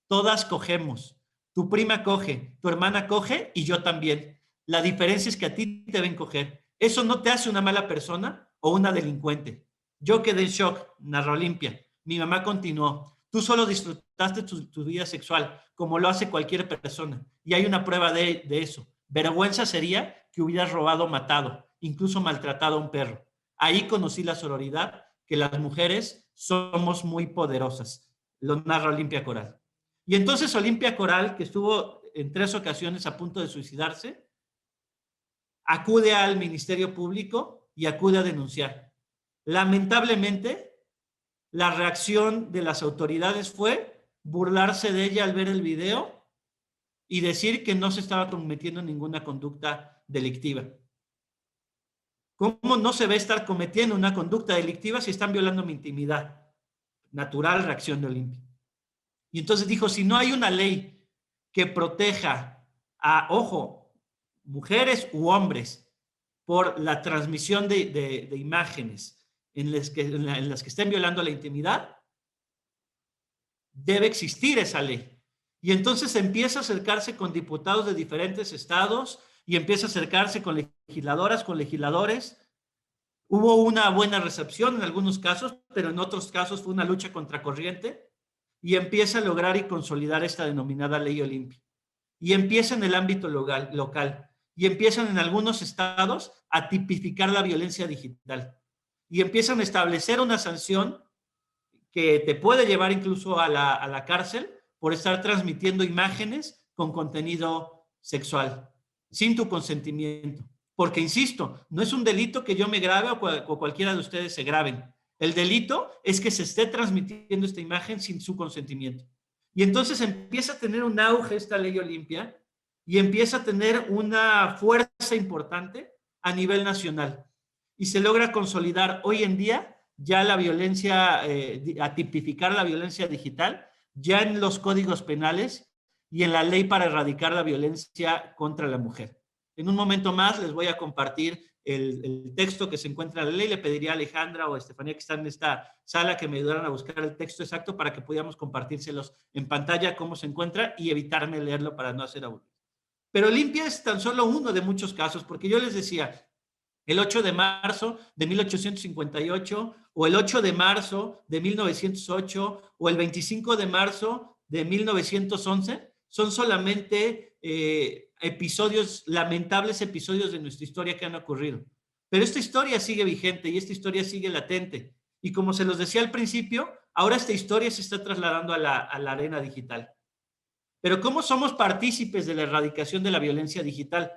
todas cogemos. Tu prima coge, tu hermana coge y yo también. La diferencia es que a ti te ven coger. ¿Eso no te hace una mala persona o una delincuente? Yo quedé en shock, narró Olimpia. Mi mamá continuó. Tú solo disfrutaste tu vida sexual, como lo hace cualquier persona. Y hay una prueba de eso. Vergüenza sería que hubieras robado o matado, incluso maltratado a un perro. Ahí conocí la sororidad, que las mujeres somos muy poderosas. Lo narra Olimpia Coral. Y entonces Olimpia Coral, que estuvo en 3 ocasiones a punto de suicidarse, acude al Ministerio Público y acude a denunciar. Lamentablemente, la reacción de las autoridades fue burlarse de ella al ver el video y decir que no se estaba cometiendo ninguna conducta delictiva. ¿Cómo no se va a estar cometiendo una conducta delictiva si están violando mi intimidad? Natural reacción de Olimpia. Y entonces dijo, si no hay una ley que proteja a, ojo, mujeres u hombres por la transmisión de imágenes en las que estén violando la intimidad, debe existir esa ley. Y entonces empieza a acercarse con diputados de diferentes estados y empieza a acercarse con legisladoras, con legisladores. Hubo una buena recepción en algunos casos, pero en otros casos fue una lucha contracorriente y empieza a lograr y consolidar esta denominada Ley Olimpia. Y empieza en el ámbito local y empiezan en algunos estados a tipificar la violencia digital y empiezan a establecer una sanción que te puede llevar incluso a la cárcel por estar transmitiendo imágenes con contenido sexual sin tu consentimiento. Porque, insisto, no es un delito que yo me grabe o cualquiera de ustedes se graben. El delito es que se esté transmitiendo esta imagen sin su consentimiento. Y entonces empieza a tener un auge esta Ley Olimpia y empieza a tener una fuerza importante a nivel nacional. Y se logra consolidar hoy en día ya la violencia, a tipificar la violencia digital, ya en los códigos penales y en la ley para erradicar la violencia contra la mujer. En un momento más les voy a compartir el texto que se encuentra en la ley. Le pediría a Alejandra o a Estefanía, que están en esta sala, que me ayudaran a buscar el texto exacto para que pudiéramos compartírselos en pantalla cómo se encuentra y evitarme leerlo para no hacer aburrido. Pero Olimpia es tan solo uno de muchos casos, porque yo les decía, el 8 de marzo de 1858 o el 8 de marzo de 1908 o el 25 de marzo de 1911 son solamente episodios, lamentables episodios de nuestra historia que han ocurrido. Pero esta historia sigue vigente y esta historia sigue latente. Y como se los decía al principio, ahora esta historia se está trasladando a la arena digital. Pero ¿cómo somos partícipes de la erradicación de la violencia digital?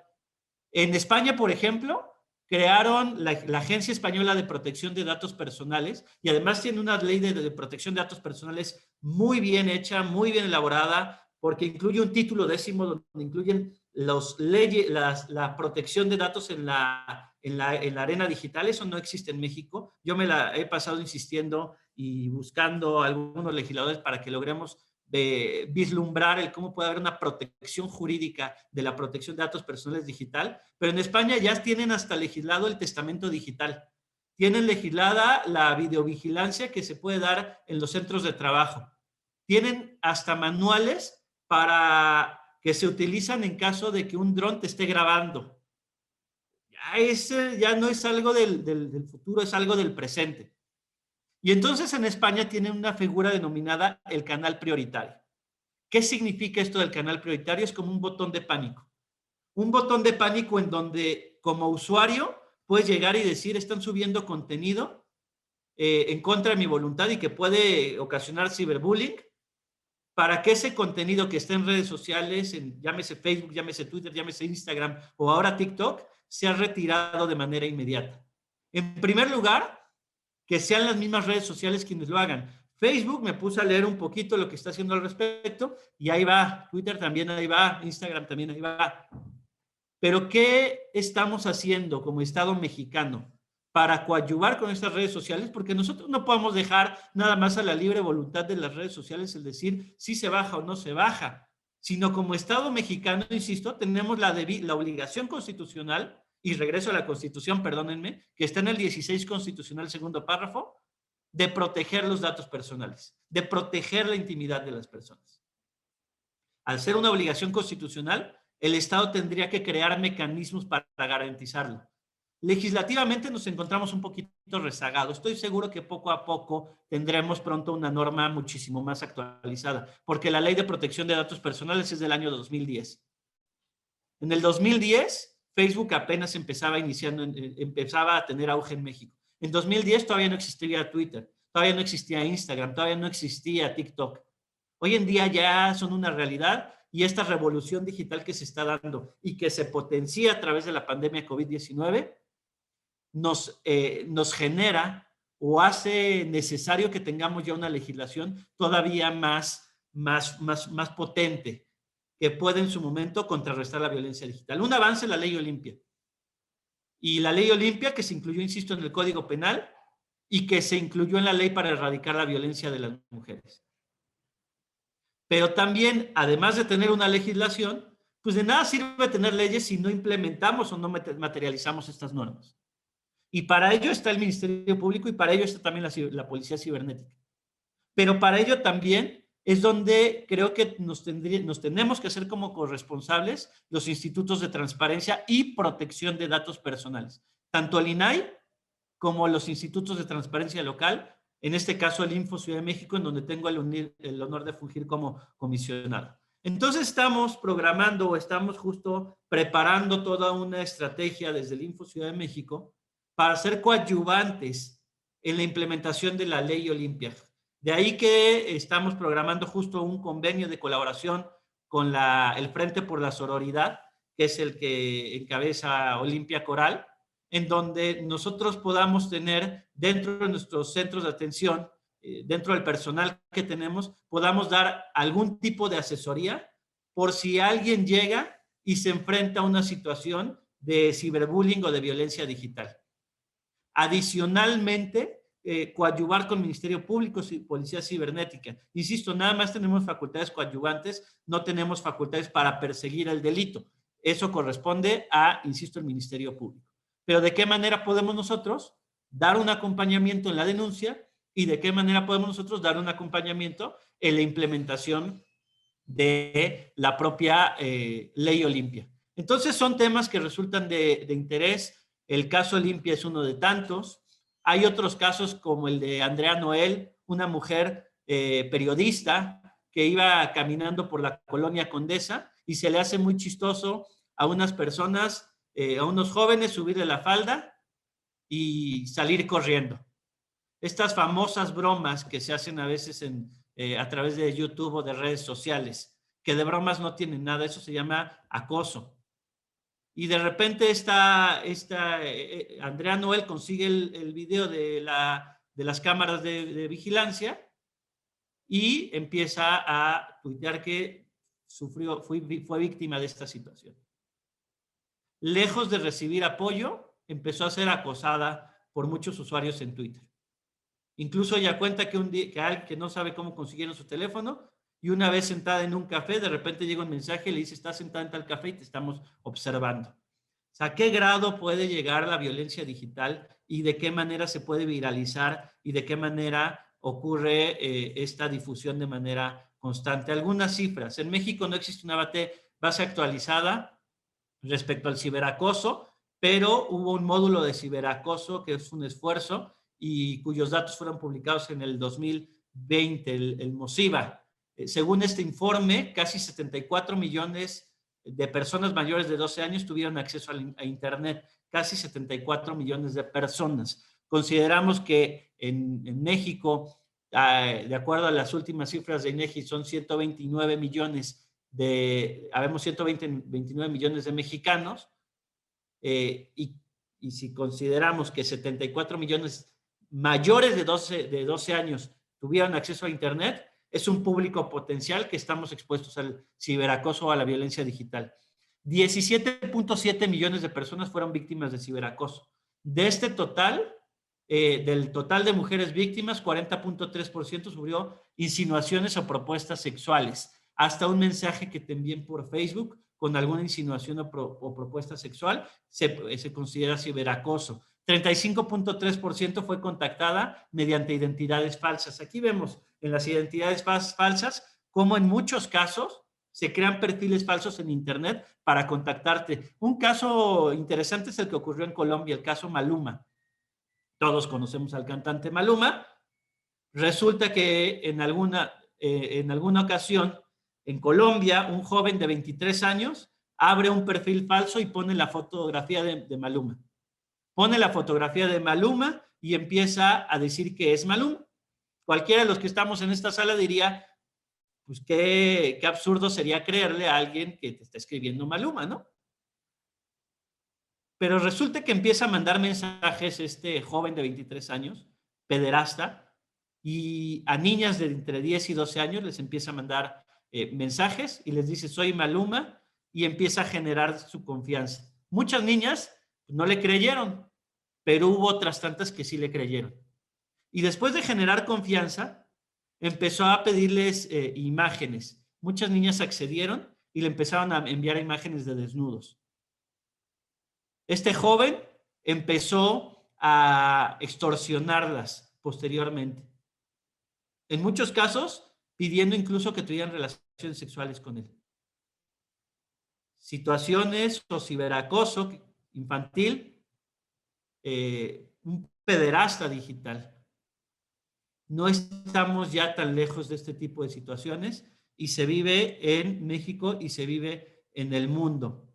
En España, por ejemplo, crearon la Agencia Española de Protección de Datos Personales y además tiene una ley de protección de datos personales muy bien hecha, muy bien elaborada, porque incluye un título 10 donde incluyen la protección de datos en la arena digital. Eso no existe en México. Yo me la he pasado insistiendo y buscando a algunos legisladores para que logremos vislumbrar el cómo puede haber una protección jurídica de la protección de datos personales digital, pero en España ya tienen hasta legislado el testamento digital. Tienen legislada la videovigilancia que se puede dar en los centros de trabajo. Tienen hasta manuales para que se utilizan en caso de que un dron te esté grabando. Ya no es algo del futuro, es algo del presente. Y entonces en España tienen una figura denominada el canal prioritario. ¿Qué significa esto del canal prioritario? Es como un botón de pánico. Un botón de pánico en donde como usuario puedes llegar y decir, están subiendo contenido en contra de mi voluntad y que puede ocasionar ciberbullying, para que ese contenido que está en redes sociales, llámese Facebook, llámese Twitter, llámese Instagram o ahora TikTok, sea retirado de manera inmediata. En primer lugar, que sean las mismas redes sociales quienes lo hagan. Facebook, me puse a leer un poquito lo que está haciendo al respecto y ahí va. Twitter también ahí va. Instagram también ahí va. Pero ¿qué estamos haciendo como Estado mexicano para coadyuvar con estas redes sociales? Porque nosotros no podemos dejar nada más a la libre voluntad de las redes sociales el decir si se baja o no se baja, sino como Estado mexicano, insisto, tenemos la obligación constitucional. Y regreso a la Constitución, perdónenme, que está en el 16 constitucional, segundo párrafo, de proteger los datos personales, de proteger la intimidad de las personas. Al ser una obligación constitucional, el Estado tendría que crear mecanismos para garantizarlo. Legislativamente nos encontramos un poquito rezagados. Estoy seguro que poco a poco tendremos pronto una norma muchísimo más actualizada, porque la Ley de Protección de Datos Personales es del año 2010. En el 2010... Facebook apenas empezaba a tener auge en México. En 2010 todavía no existía Twitter, todavía no existía Instagram, todavía no existía TikTok. Hoy en día ya son una realidad y esta revolución digital que se está dando y que se potencia a través de la pandemia COVID-19 nos genera o hace necesario que tengamos ya una legislación todavía más potente que pueda en su momento contrarrestar la violencia digital. Un avance, la ley Olimpia. Y la ley Olimpia que se incluyó, insisto, en el Código Penal y que se incluyó en la ley para erradicar la violencia de las mujeres. Pero también, además de tener una legislación, pues de nada sirve tener leyes si no implementamos o no materializamos estas normas. Y para ello está el Ministerio Público y para ello está también la Policía Cibernética. Pero para ello también es donde creo que nos tenemos que hacer como corresponsables los institutos de transparencia y protección de datos personales. Tanto el INAI como los institutos de transparencia local, en este caso el Info Ciudad de México, en donde tengo el honor de fungir como comisionado. Entonces estamos programando o estamos justo preparando toda una estrategia desde el Info Ciudad de México para ser coadyuvantes en la implementación de la ley Olimpia. De ahí que estamos programando justo un convenio de colaboración con el Frente por la Sororidad, que es el que encabeza Olimpia Coral, en donde nosotros podamos tener dentro de nuestros centros de atención, dentro del personal que tenemos, podamos dar algún tipo de asesoría por si alguien llega y se enfrenta a una situación de ciberbullying o de violencia digital. Adicionalmente, coadyuvar con Ministerio Público y Policía Cibernética. Insisto, nada más tenemos facultades coadyuvantes, no tenemos facultades para perseguir el delito. Eso corresponde a, insisto, el Ministerio Público. Pero ¿de qué manera podemos nosotros dar un acompañamiento en la denuncia y de qué manera podemos nosotros dar un acompañamiento en la implementación de la propia ley Olimpia? Entonces son temas que resultan de interés. El caso Olimpia es uno de tantos. Hay otros casos como el de Andrea Noel, una mujer periodista que iba caminando por la colonia Condesa y se le hace muy chistoso a unas personas, a unos jóvenes, subirle la falda y salir corriendo. Estas famosas bromas que se hacen a veces a través de YouTube o de redes sociales, que de bromas no tienen nada, eso se llama acoso. Y de repente Andrea Noel consigue el video de las cámaras de vigilancia y empieza a tuitear que fue víctima de esta situación. Lejos de recibir apoyo, empezó a ser acosada por muchos usuarios en Twitter. Incluso ella cuenta que alguien que no sabe cómo consiguieron su teléfono, y una vez sentada en un café, de repente llega un mensaje y le dice: estás sentada en tal café y te estamos observando. O sea, ¿a qué grado puede llegar la violencia digital y de qué manera se puede viralizar y de qué manera ocurre esta difusión de manera constante? Algunas cifras. En México no existe una base actualizada respecto al ciberacoso, pero hubo un módulo de ciberacoso que es un esfuerzo y cuyos datos fueron publicados en el 2020, el MOSIVA. Según este informe, casi 74 millones de personas mayores de 12 años tuvieron acceso a Internet, casi 74 millones de personas. Consideramos que en México, de acuerdo a las últimas cifras de INEGI, son 129 millones habemos 129 millones de mexicanos, y si consideramos que 74 millones mayores de 12 años tuvieron acceso a Internet, es un público potencial que estamos expuestos al ciberacoso o a la violencia digital. 17.7 millones de personas fueron víctimas de ciberacoso. De este total, del total de mujeres víctimas, 40.3% sufrió insinuaciones o propuestas sexuales. Hasta un mensaje que te envíen por Facebook con alguna insinuación o propuesta sexual se considera ciberacoso. 35.3% fue contactada mediante identidades falsas. Aquí vemos en las identidades falsas cómo en muchos casos se crean perfiles falsos en Internet para contactarte. Un caso interesante es el que ocurrió en Colombia, el caso Maluma. Todos conocemos al cantante Maluma. Resulta que en alguna ocasión en Colombia, un joven de 23 años abre un perfil falso y pone la fotografía de Maluma. Pone la fotografía de Maluma y empieza a decir que es Maluma. Cualquiera de los que estamos en esta sala diría, pues qué absurdo sería creerle a alguien que te está escribiendo Maluma, ¿no? Pero resulta que empieza a mandar mensajes este joven de 23 años, pederasta, y a niñas de entre 10 y 12 años les empieza a mandar mensajes y les dice, soy Maluma, y empieza a generar su confianza. Muchas niñas no le creyeron, pero hubo otras tantas que sí le creyeron. Y después de generar confianza, empezó a pedirles imágenes. Muchas niñas accedieron y le empezaron a enviar imágenes de desnudos. Este joven empezó a extorsionarlas posteriormente. En muchos casos, pidiendo incluso que tuvieran relaciones sexuales con él. Situaciones o ciberacoso infantil, un pederasta digital. No estamos ya tan lejos de este tipo de situaciones y se vive en México y se vive en el mundo.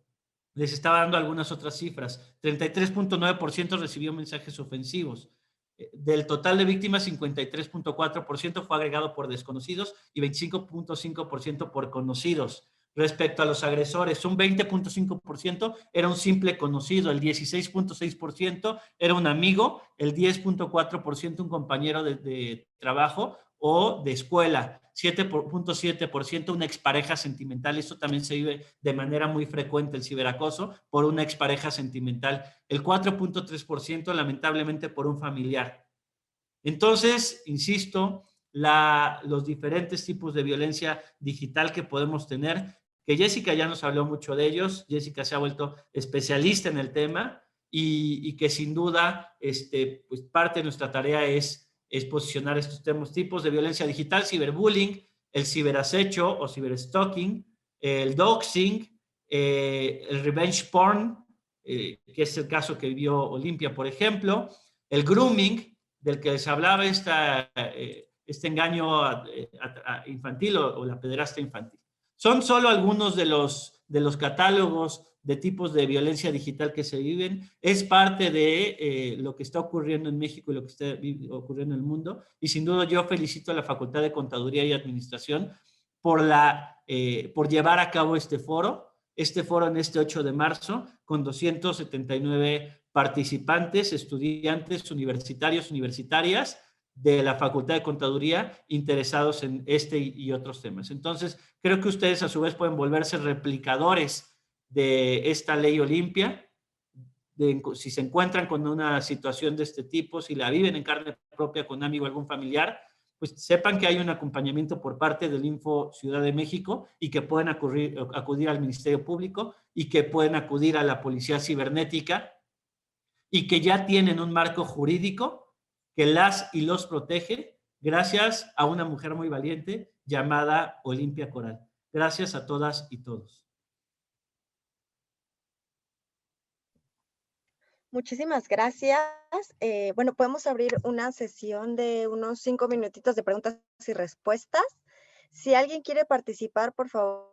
Les estaba dando algunas otras cifras. 33.9% recibió mensajes ofensivos. Del total de víctimas, 53.4% fue agregado por desconocidos y 25.5% por conocidos. Respecto a los agresores, un 20.5% era un simple conocido, el 16.6% era un amigo, el 10.4% un compañero de trabajo o de escuela, 7.7% una expareja sentimental. Esto también se vive de manera muy frecuente, el ciberacoso, por una expareja sentimental. El 4.3% lamentablemente por un familiar. Entonces, insisto, los diferentes tipos de violencia digital que podemos tener, que Jessica ya nos habló mucho de ellos. Jessica se ha vuelto especialista en el tema y que sin duda pues parte de nuestra tarea es posicionar estos tipos de violencia digital: ciberbullying, el ciberacecho o ciberstalking, el doxing, el revenge porn, que es el caso que vivió Olimpia, por ejemplo, el grooming, del que les hablaba, este engaño infantil o la pederasta infantil. Son solo algunos de los catálogos de tipos de violencia digital que se viven. Es parte de lo que está ocurriendo en México y lo que está ocurriendo en el mundo. Y sin duda yo felicito a la Facultad de Contaduría y Administración por llevar a cabo este foro en este 8 de marzo, con 279 participantes, estudiantes universitarios, universitarias de la Facultad de Contaduría interesados en este y otros temas. Entonces, creo que ustedes a su vez pueden volverse replicadores de esta ley Olimpia. Si se encuentran con una situación de este tipo, si la viven en carne propia con un amigo o algún familiar, pues sepan que hay un acompañamiento por parte del Info Ciudad de México y que pueden acudir al Ministerio Público y que pueden acudir a la Policía Cibernética y que ya tienen un marco jurídico que las y los protege gracias a una mujer muy valiente llamada Olimpia Coral. Gracias a todas y todos. Muchísimas gracias. Bueno, podemos abrir una sesión de unos 5 minutitos de preguntas y respuestas. Si alguien quiere participar, por favor,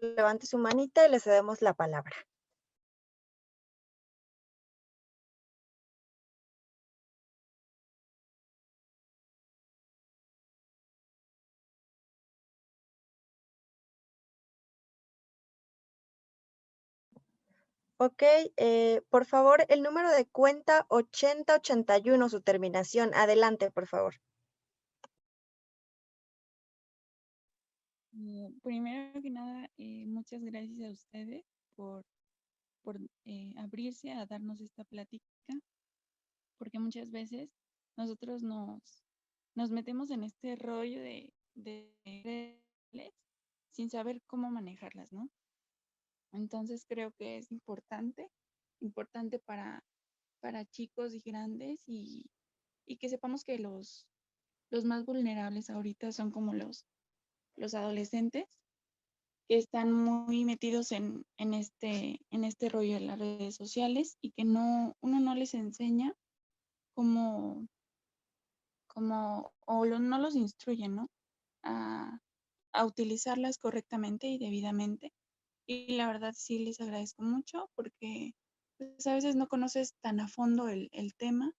levante su manita y le cedemos la palabra. Ok, por favor, el número de cuenta 8081, su terminación. Adelante, por favor. Primero que nada, muchas gracias a ustedes por abrirse a darnos esta plática, porque muchas veces nosotros nos metemos en este rollo de redes sin saber cómo manejarlas, ¿no? Entonces creo que es importante para chicos y grandes y que sepamos que los más vulnerables ahorita son como los adolescentes, que están muy metidos en este rollo de las redes sociales y que uno no les enseña cómo no los instruye, ¿no? A utilizarlas correctamente y debidamente. Y la verdad sí les agradezco mucho porque pues a veces no conoces tan a fondo el tema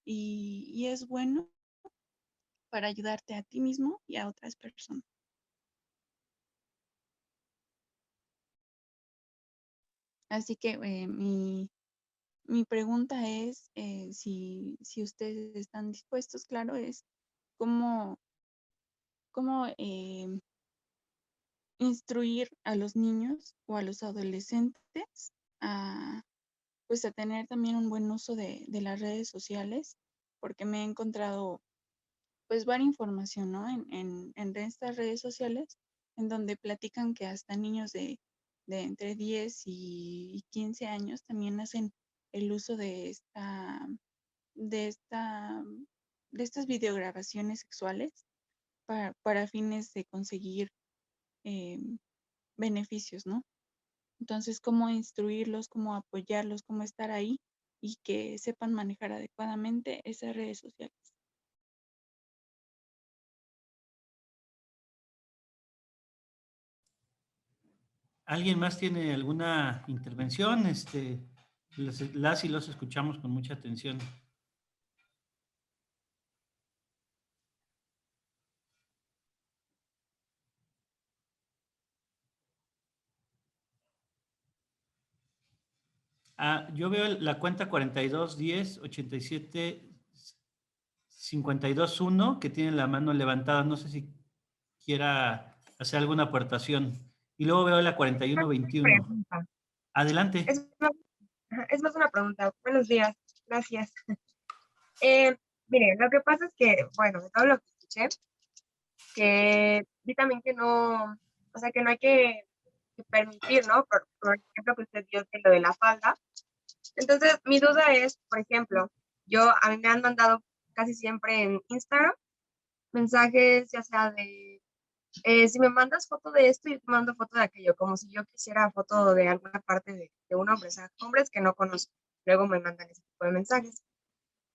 y es bueno para ayudarte a ti mismo y a otras personas. Así que mi pregunta es si ustedes están dispuestos, claro, es cómo, cómo instruir a los niños o a los adolescentes a, pues a tener también un buen uso de las redes sociales, porque me he encontrado pues varias información, ¿no? En estas redes sociales, en donde platican que hasta niños de entre 10 y 15 años también hacen el uso de esta, de estas videograbaciones sexuales para fines de conseguir eh, beneficios, ¿no? Entonces, cómo instruirlos, cómo apoyarlos, cómo estar ahí y que sepan manejar adecuadamente esas redes sociales. ¿Alguien más tiene alguna intervención? Las y los escuchamos con mucha atención. Yo veo la cuenta 4210-87-52-1 que tiene la mano levantada. No sé si quiera hacer alguna aportación. Y luego veo la 4121. Pregunta. Adelante. Es más una pregunta. Buenos días. Gracias. Mire, lo que pasa es que, bueno, de todo lo que escuché, que vi también que no, o sea, que no hay que permitir, ¿no? Por ejemplo, que usted dio que lo de la falda. Entonces, mi duda es, por ejemplo, a mí me han mandado casi siempre en Instagram mensajes, ya sea de, si me mandas foto de esto, yo te mando foto de aquello, como si yo quisiera foto de alguna parte de un hombre, o sea, hombres que no conozco. Luego me mandan ese tipo de mensajes.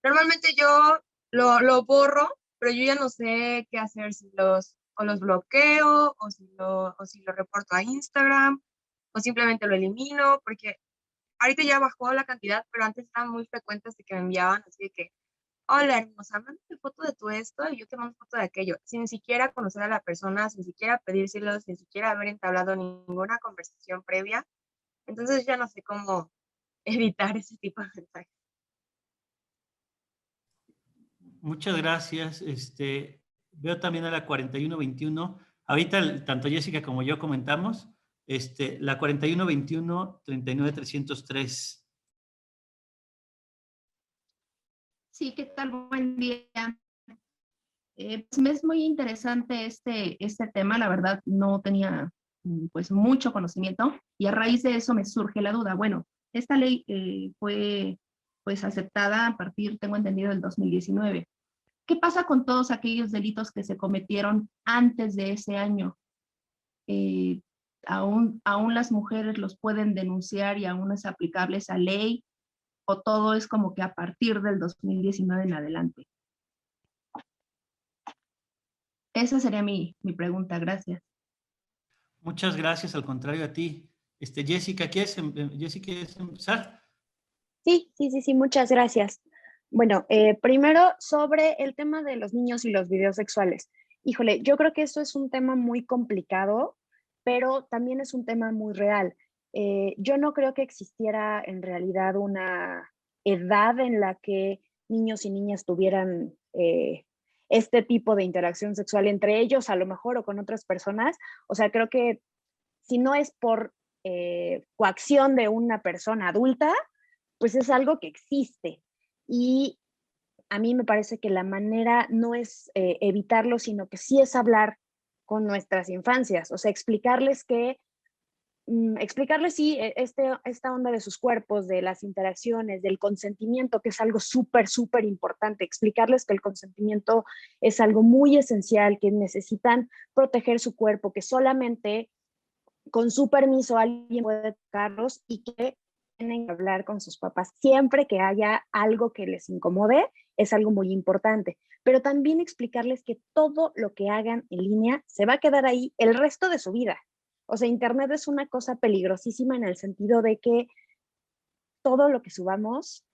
Normalmente yo lo borro, pero yo ya no sé qué hacer, o los bloqueo, o si lo reporto a Instagram, o simplemente lo elimino, porque ahorita ya bajó la cantidad, pero antes eran muy frecuentes de que me enviaban así de que, hola hermosa, mándame foto de tu esto y yo te mando foto de aquello, sin siquiera conocer a la persona, sin siquiera pedírselo, sin siquiera haber entablado ninguna conversación previa. Entonces ya no sé cómo evitar ese tipo de mensajes. Muchas gracias. Veo también a la 4121. Ahorita, tanto Jessica como yo comentamos, la 4121-39303. Sí, ¿qué tal? Buen día. Pues me es muy interesante este tema, la verdad no tenía pues mucho conocimiento y a raíz de eso me surge la duda. Bueno, esta ley fue pues aceptada a partir, tengo entendido, del 2019. ¿Qué pasa con todos aquellos delitos que se cometieron antes de ese año? Eh, ¿Aún las mujeres los pueden denunciar y aún es aplicable esa ley? ¿O todo es como que a partir del 2019 en adelante? Esa sería mi pregunta, gracias. Muchas gracias, al contrario a ti. Jessica, ¿quieres empezar? Sí, muchas gracias. Bueno, primero sobre el tema de los niños y los videos sexuales. Híjole, yo creo que esto es un tema muy complicado, pero también es un tema muy real. Yo no creo que existiera en realidad una edad en la que niños y niñas tuvieran este tipo de interacción sexual entre ellos, a lo mejor, o con otras personas. O sea, creo que si no es por coacción de una persona adulta, pues es algo que existe. Y a mí me parece que la manera no es evitarlo, sino que sí es hablar con nuestras infancias, o sea, explicarles sí, esta onda de sus cuerpos, de las interacciones, del consentimiento, que es algo súper, súper importante, explicarles que el consentimiento es algo muy esencial, que necesitan proteger su cuerpo, que solamente con su permiso alguien puede tocarlos y que tienen que hablar con sus papás siempre que haya algo que les incomode, es algo muy importante. Pero también explicarles que todo lo que hagan en línea se va a quedar ahí el resto de su vida. O sea, Internet es una cosa peligrosísima en el sentido de que todo lo que subamos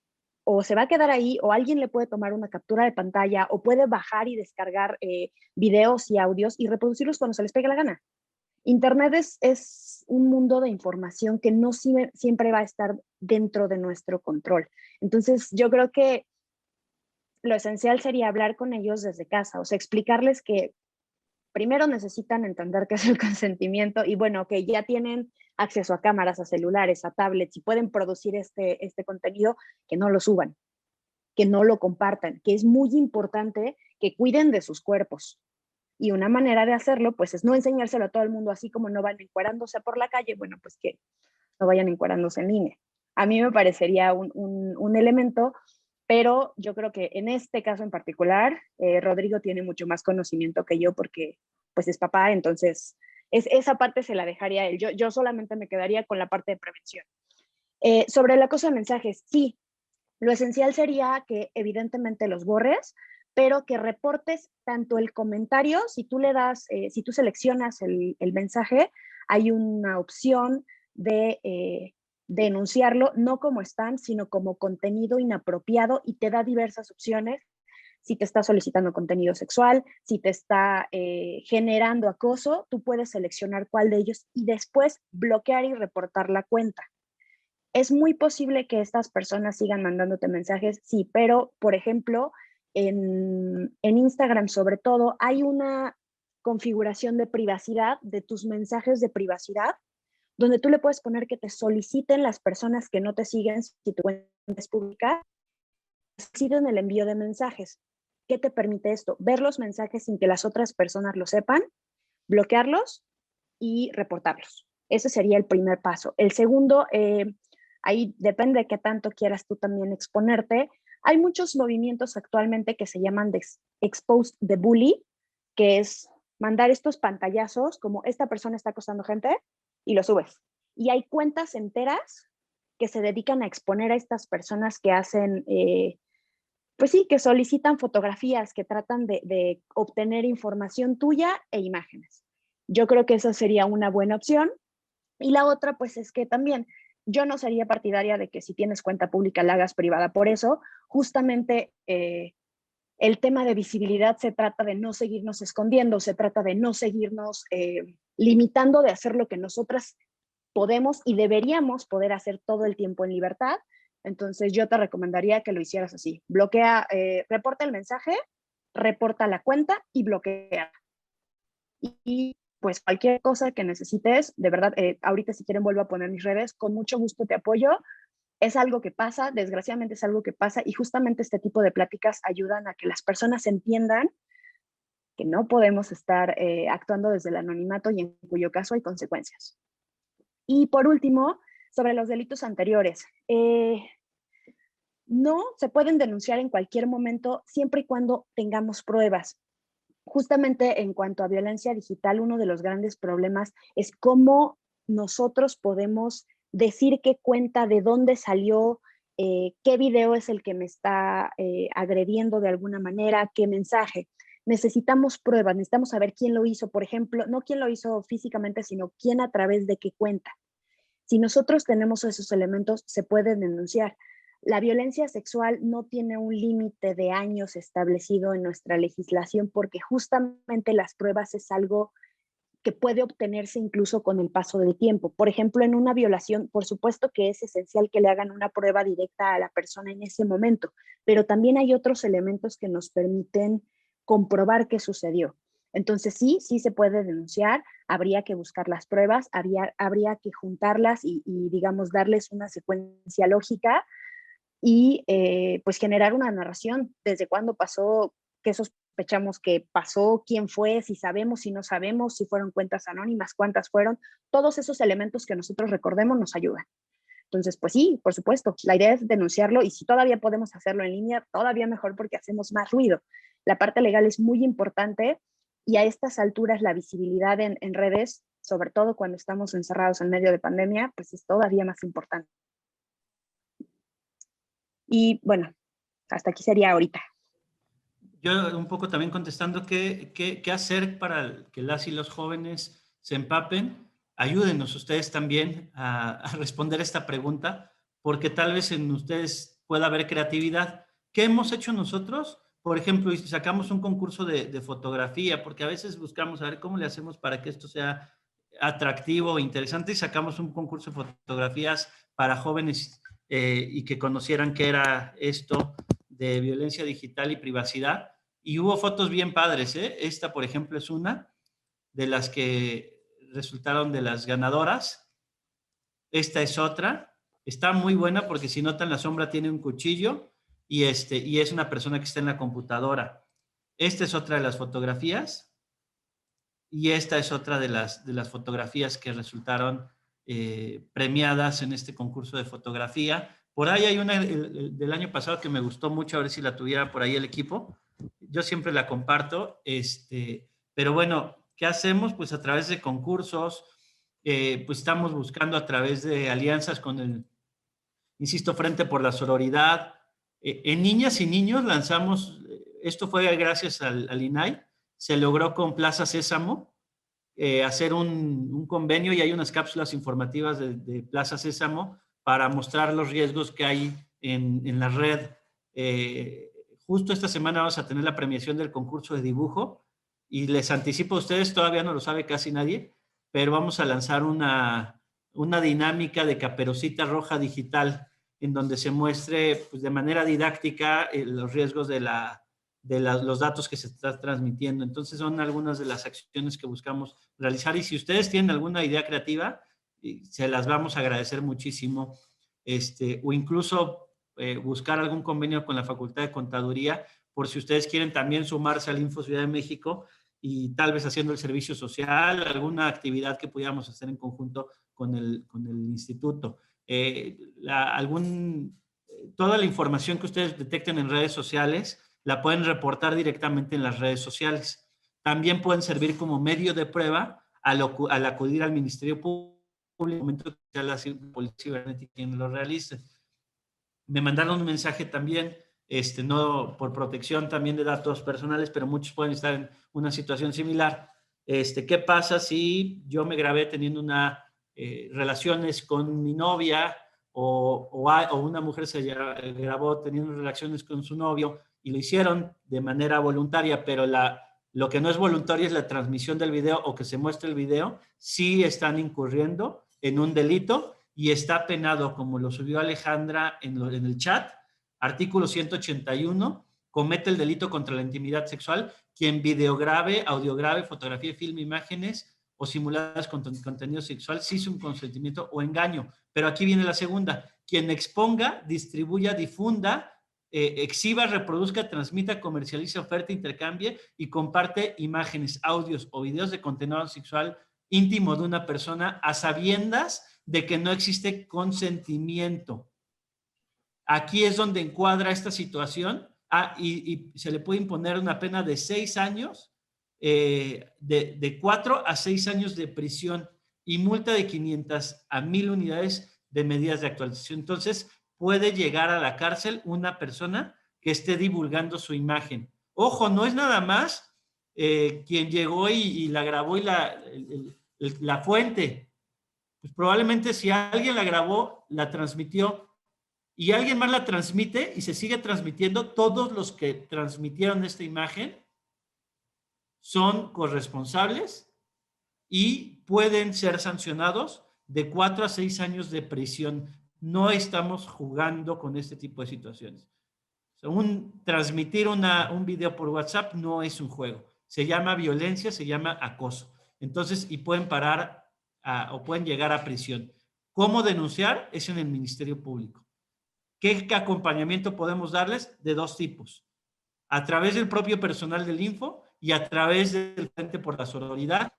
o se va a quedar ahí, o alguien le puede tomar una captura de pantalla, o puede bajar y descargar videos y audios y reproducirlos cuando se les pegue la gana. Internet es un mundo de información que no siempre va a estar dentro de nuestro control. Entonces, yo creo que lo esencial sería hablar con ellos desde casa, o sea, explicarles que primero necesitan entender qué es el consentimiento y bueno, que ya tienen acceso a cámaras, a celulares, a tablets y pueden producir este contenido, que no lo suban, que no lo compartan, que es muy importante que cuiden de sus cuerpos. Y una manera de hacerlo, pues, es no enseñárselo a todo el mundo, así como no van encuerándose por la calle, bueno, pues que no vayan encuerándose en línea. A mí me parecería un elemento, pero yo creo que en este caso en particular, Rodrigo tiene mucho más conocimiento que yo porque, pues, es papá, entonces esa parte se la dejaría a él. Yo solamente me quedaría con la parte de prevención. Sobre el acoso de mensajes, sí, lo esencial sería que evidentemente los borres, pero que reportes tanto el comentario, si tú le das, si tú seleccionas el mensaje, hay una opción de denunciarlo, no como spam, sino como contenido inapropiado y te da diversas opciones. Si te está solicitando contenido sexual, si te está generando acoso, tú puedes seleccionar cuál de ellos y después bloquear y reportar la cuenta. Es muy posible que estas personas sigan mandándote mensajes, sí, pero, por ejemplo, en Instagram sobre todo, hay una configuración de privacidad, de tus mensajes de privacidad, donde tú le puedes poner que te soliciten las personas que no te siguen, si tu cuenta es pública, soliciten el envío de mensajes. ¿Qué te permite esto? Ver los mensajes sin que las otras personas lo sepan, bloquearlos y reportarlos. Ese sería el primer paso. El segundo, ahí depende de qué tanto quieras tú también exponerte. Hay muchos movimientos actualmente que se llaman de Exposed the Bully, que es mandar estos pantallazos como esta persona está acosando gente y lo subes. Y hay cuentas enteras que se dedican a exponer a estas personas que hacen, pues sí, que solicitan fotografías, que tratan de obtener información tuya e imágenes. Yo creo que esa sería una buena opción. Y la otra, pues es que también yo no sería partidaria de que si tienes cuenta pública la hagas privada. Por eso, justamente el tema de visibilidad se trata de no seguirnos escondiendo, se trata de no seguirnos limitando de hacer lo que nosotras podemos y deberíamos poder hacer todo el tiempo en libertad. Entonces yo te recomendaría que lo hicieras así. Bloquea, reporta el mensaje, reporta la cuenta y bloquea. Y pues cualquier cosa que necesites, de verdad, ahorita si quieren vuelvo a poner mis redes, con mucho gusto te apoyo. Es algo que pasa, desgraciadamente es algo que pasa y justamente este tipo de pláticas ayudan a que las personas entiendan que no podemos estar actuando desde el anonimato y en cuyo caso hay consecuencias. Y por último, sobre los delitos anteriores. No se pueden denunciar en cualquier momento siempre y cuando tengamos pruebas. Justamente en cuanto a violencia digital, uno de los grandes problemas es cómo nosotros podemos decir qué cuenta, de dónde salió, qué video es el que me está agrediendo de alguna manera, qué mensaje. Necesitamos pruebas, necesitamos saber quién lo hizo, por ejemplo, no quién lo hizo físicamente, sino quién a través de qué cuenta. Si nosotros tenemos esos elementos, se puede denunciar. La violencia sexual no tiene un límite de años establecido en nuestra legislación porque justamente las pruebas es algo que puede obtenerse incluso con el paso del tiempo. Por ejemplo, en una violación, por supuesto que es esencial que le hagan una prueba directa a la persona en ese momento, pero también hay otros elementos que nos permiten comprobar qué sucedió. Entonces sí se puede denunciar, habría que buscar las pruebas, habría que juntarlas y digamos, darles una secuencia lógica y pues generar una narración desde cuándo pasó, qué sospechamos que pasó, quién fue, si sabemos, si no sabemos, si fueron cuentas anónimas, cuántas fueron, todos esos elementos que nosotros recordemos nos ayudan. Entonces, pues sí, por supuesto, la idea es denunciarlo y si todavía podemos hacerlo en línea, todavía mejor porque hacemos más ruido. La parte legal es muy importante y a estas alturas la visibilidad en redes, sobre todo cuando estamos encerrados en medio de pandemia, pues es todavía más importante. Y bueno, hasta aquí sería ahorita. Yo un poco también contestando qué hacer para que las y los jóvenes se empapen. Ayúdenos ustedes también a responder esta pregunta, porque tal vez en ustedes pueda haber creatividad. ¿Qué hemos hecho nosotros? Por ejemplo, sacamos un concurso de fotografía, porque a veces buscamos a ver cómo le hacemos para que esto sea atractivo, interesante, y sacamos un concurso de fotografías para jóvenes y que conocieran qué era esto de violencia digital y privacidad. Y hubo fotos bien padres, ¿eh? Esta, por ejemplo, es una de las que resultaron de las ganadoras. Esta es otra. Está muy buena porque si notan la sombra tiene un cuchillo y es una persona que está en la computadora. Esta es otra de las fotografías y esta es otra de las fotografías que resultaron premiadas en este concurso de fotografía. Por ahí hay una del año pasado que me gustó mucho, a ver si la tuviera por ahí el equipo. Yo siempre la comparto, pero bueno, ¿qué hacemos? Pues a través de concursos, pues estamos buscando a través de alianzas con el, insisto, Frente por la Sororidad. En niñas y niños lanzamos, esto fue gracias al INAI, se logró con Plaza Sésamo hacer un convenio y hay unas cápsulas informativas de Plaza Sésamo para mostrar los riesgos que hay en la red. Justo esta semana vamos a tener la premiación del concurso de dibujo y les anticipo a ustedes, todavía no lo sabe casi nadie, pero vamos a lanzar una dinámica de Caperucita Roja digital en donde se muestre pues, de manera didáctica los riesgos de los datos que se están transmitiendo. Entonces son algunas de las acciones que buscamos realizar y si ustedes tienen alguna idea creativa, se las vamos a agradecer muchísimo. O incluso buscar algún convenio con la Facultad de Contaduría por si ustedes quieren también sumarse al Info Ciudad de México y tal vez haciendo el servicio social, alguna actividad que pudiéramos hacer en conjunto con el instituto. Toda la información que ustedes detecten en redes sociales la pueden reportar directamente en las redes sociales. También pueden servir como medio de prueba al acudir al Ministerio Público en el momento que sea la Policía Cibernética quien lo realice. Me mandaron un mensaje también, no por protección también de datos personales, pero muchos pueden estar en una situación similar. ¿Qué pasa si yo me grabé teniendo relaciones con mi novia o una mujer se grabó teniendo relaciones con su novio y lo hicieron de manera voluntaria, pero lo que no es voluntario es la transmisión del video o que se muestre el video, sí están incurriendo en un delito y está penado, como lo subió Alejandra en el chat, artículo 181, comete el delito contra la intimidad sexual quien videograve, audiograve, fotografía, filme, imágenes o simuladas con contenido sexual sin consentimiento o engaño. Pero aquí viene la segunda, quien exponga, distribuya, difunda, exhiba, reproduzca, transmita, comercialice, oferta, intercambie y comparte imágenes, audios o videos de contenido sexual íntimo de una persona a sabiendas de que no existe consentimiento. Aquí es donde encuadra esta situación y se le puede imponer una pena de 6 años, de 4 a 6 años de prisión y multa de 500 a 1000 unidades de medidas de actualización. Entonces, puede llegar a la cárcel una persona que esté divulgando su imagen. Ojo, no es nada más quien llegó y la grabó y la fuente. Pues probablemente si alguien la grabó, la transmitió y alguien más la transmite y se sigue transmitiendo, todos los que transmitieron esta imagen son corresponsables y pueden ser sancionados de 4 a 6 años de prisión. No estamos jugando con este tipo de situaciones. Transmitir un video por WhatsApp no es un juego. Se llama violencia, se llama acoso. Entonces, y pueden parar o pueden llegar a prisión. ¿Cómo denunciar? Es en el Ministerio Público. ¿Qué acompañamiento podemos darles? De 2 tipos. A través del propio personal del Info y a través del Frente por la Sororidad.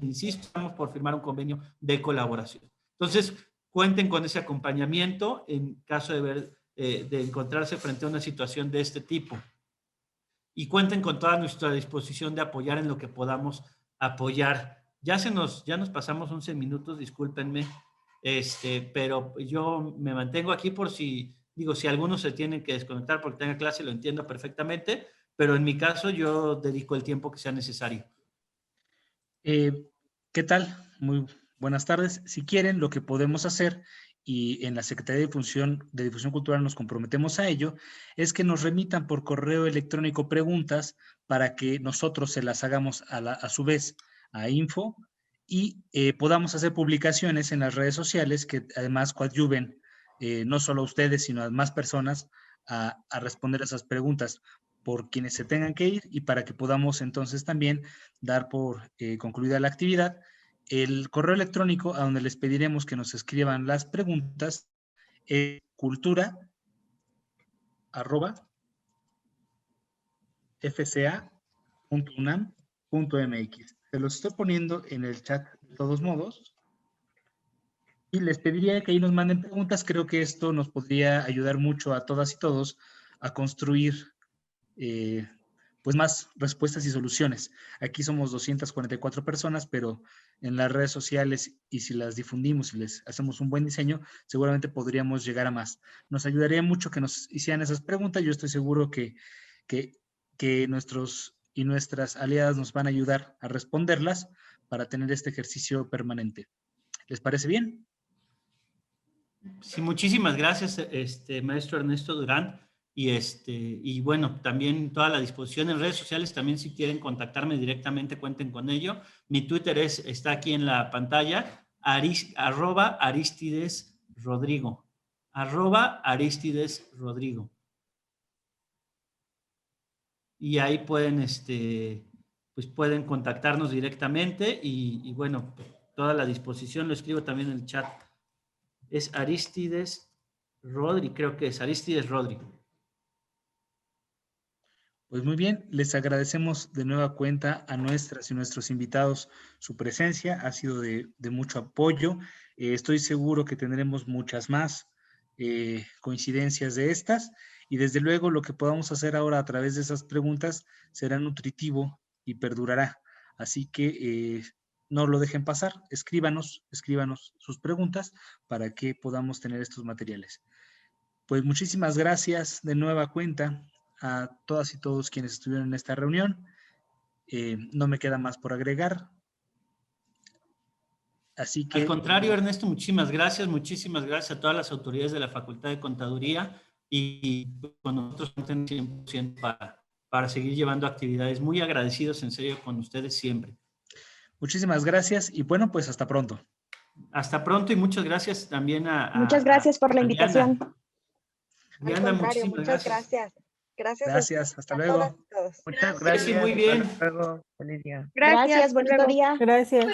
Insisto, estamos por firmar un convenio de colaboración. Entonces, cuenten con ese acompañamiento en caso de encontrarse frente a una situación de este tipo. Y cuenten con toda nuestra disposición de apoyar en lo que podamos apoyar. Ya nos pasamos 11 minutos, discúlpenme, pero yo me mantengo aquí por si algunos se tienen que desconectar porque tenga clase, lo entiendo perfectamente, pero en mi caso yo dedico el tiempo que sea necesario. ¿Qué tal? Muy buenas tardes. Si quieren, lo que podemos hacer y en la Secretaría de Difusión Cultural nos comprometemos a ello, es que nos remitan por correo electrónico preguntas para que nosotros se las hagamos a su vez a info y podamos hacer publicaciones en las redes sociales que además coadyuven no solo a ustedes, sino a más personas a responder a esas preguntas por quienes se tengan que ir y para que podamos entonces también dar por concluida la actividad. El correo electrónico a donde les pediremos que nos escriban las preguntas es cultura@fca.unam.mx. Se los estoy poniendo en el chat de todos modos y les pediría que ahí nos manden preguntas. Creo que esto nos podría ayudar mucho a todas y todos a construir pues más respuestas y soluciones. Aquí somos 244 personas, pero en las redes sociales y si las difundimos y les hacemos un buen diseño, seguramente podríamos llegar a más. Nos ayudaría mucho que nos hicieran esas preguntas. Yo estoy seguro que nuestros y nuestras aliadas nos van a ayudar a responderlas para tener este ejercicio permanente. ¿Les parece bien? Sí, muchísimas gracias, maestro Ernesto Durán. Y bueno, también toda la disposición en redes sociales, también si quieren contactarme directamente, cuenten con ello. Mi Twitter está aquí en la pantalla, @Aristides Rodrigo, @Aristides Rodrigo. Y ahí pueden, pues pueden contactarnos directamente y bueno, toda la disposición, lo escribo también en el chat. Es Aristides Rodri, creo que es Aristides Rodri. Pues muy bien, les agradecemos de nueva cuenta a nuestras y nuestros invitados su presencia, ha sido de mucho apoyo. Estoy seguro que tendremos muchas más coincidencias de estas y desde luego lo que podamos hacer ahora a través de esas preguntas será nutritivo y perdurará. Así que no lo dejen pasar, escríbanos sus preguntas para que podamos tener estos materiales. Pues muchísimas gracias de nueva cuenta a todas y todos quienes estuvieron en esta reunión. No me queda más por agregar. Así que... Al contrario, Ernesto, muchísimas gracias a todas las autoridades de la Facultad de Contaduría y con nosotros 100% para seguir llevando actividades. Muy agradecidos, en serio, con ustedes siempre. Muchísimas gracias y bueno, pues hasta pronto. Hasta pronto y muchas gracias también muchas gracias por la invitación. Diana, Al contrario, muchísimas muchas gracias. Gracias, hasta luego. Todas y todos. Muchas gracias. Muy bien. Hasta luego. Feliz día. Gracias, bonito día. Gracias.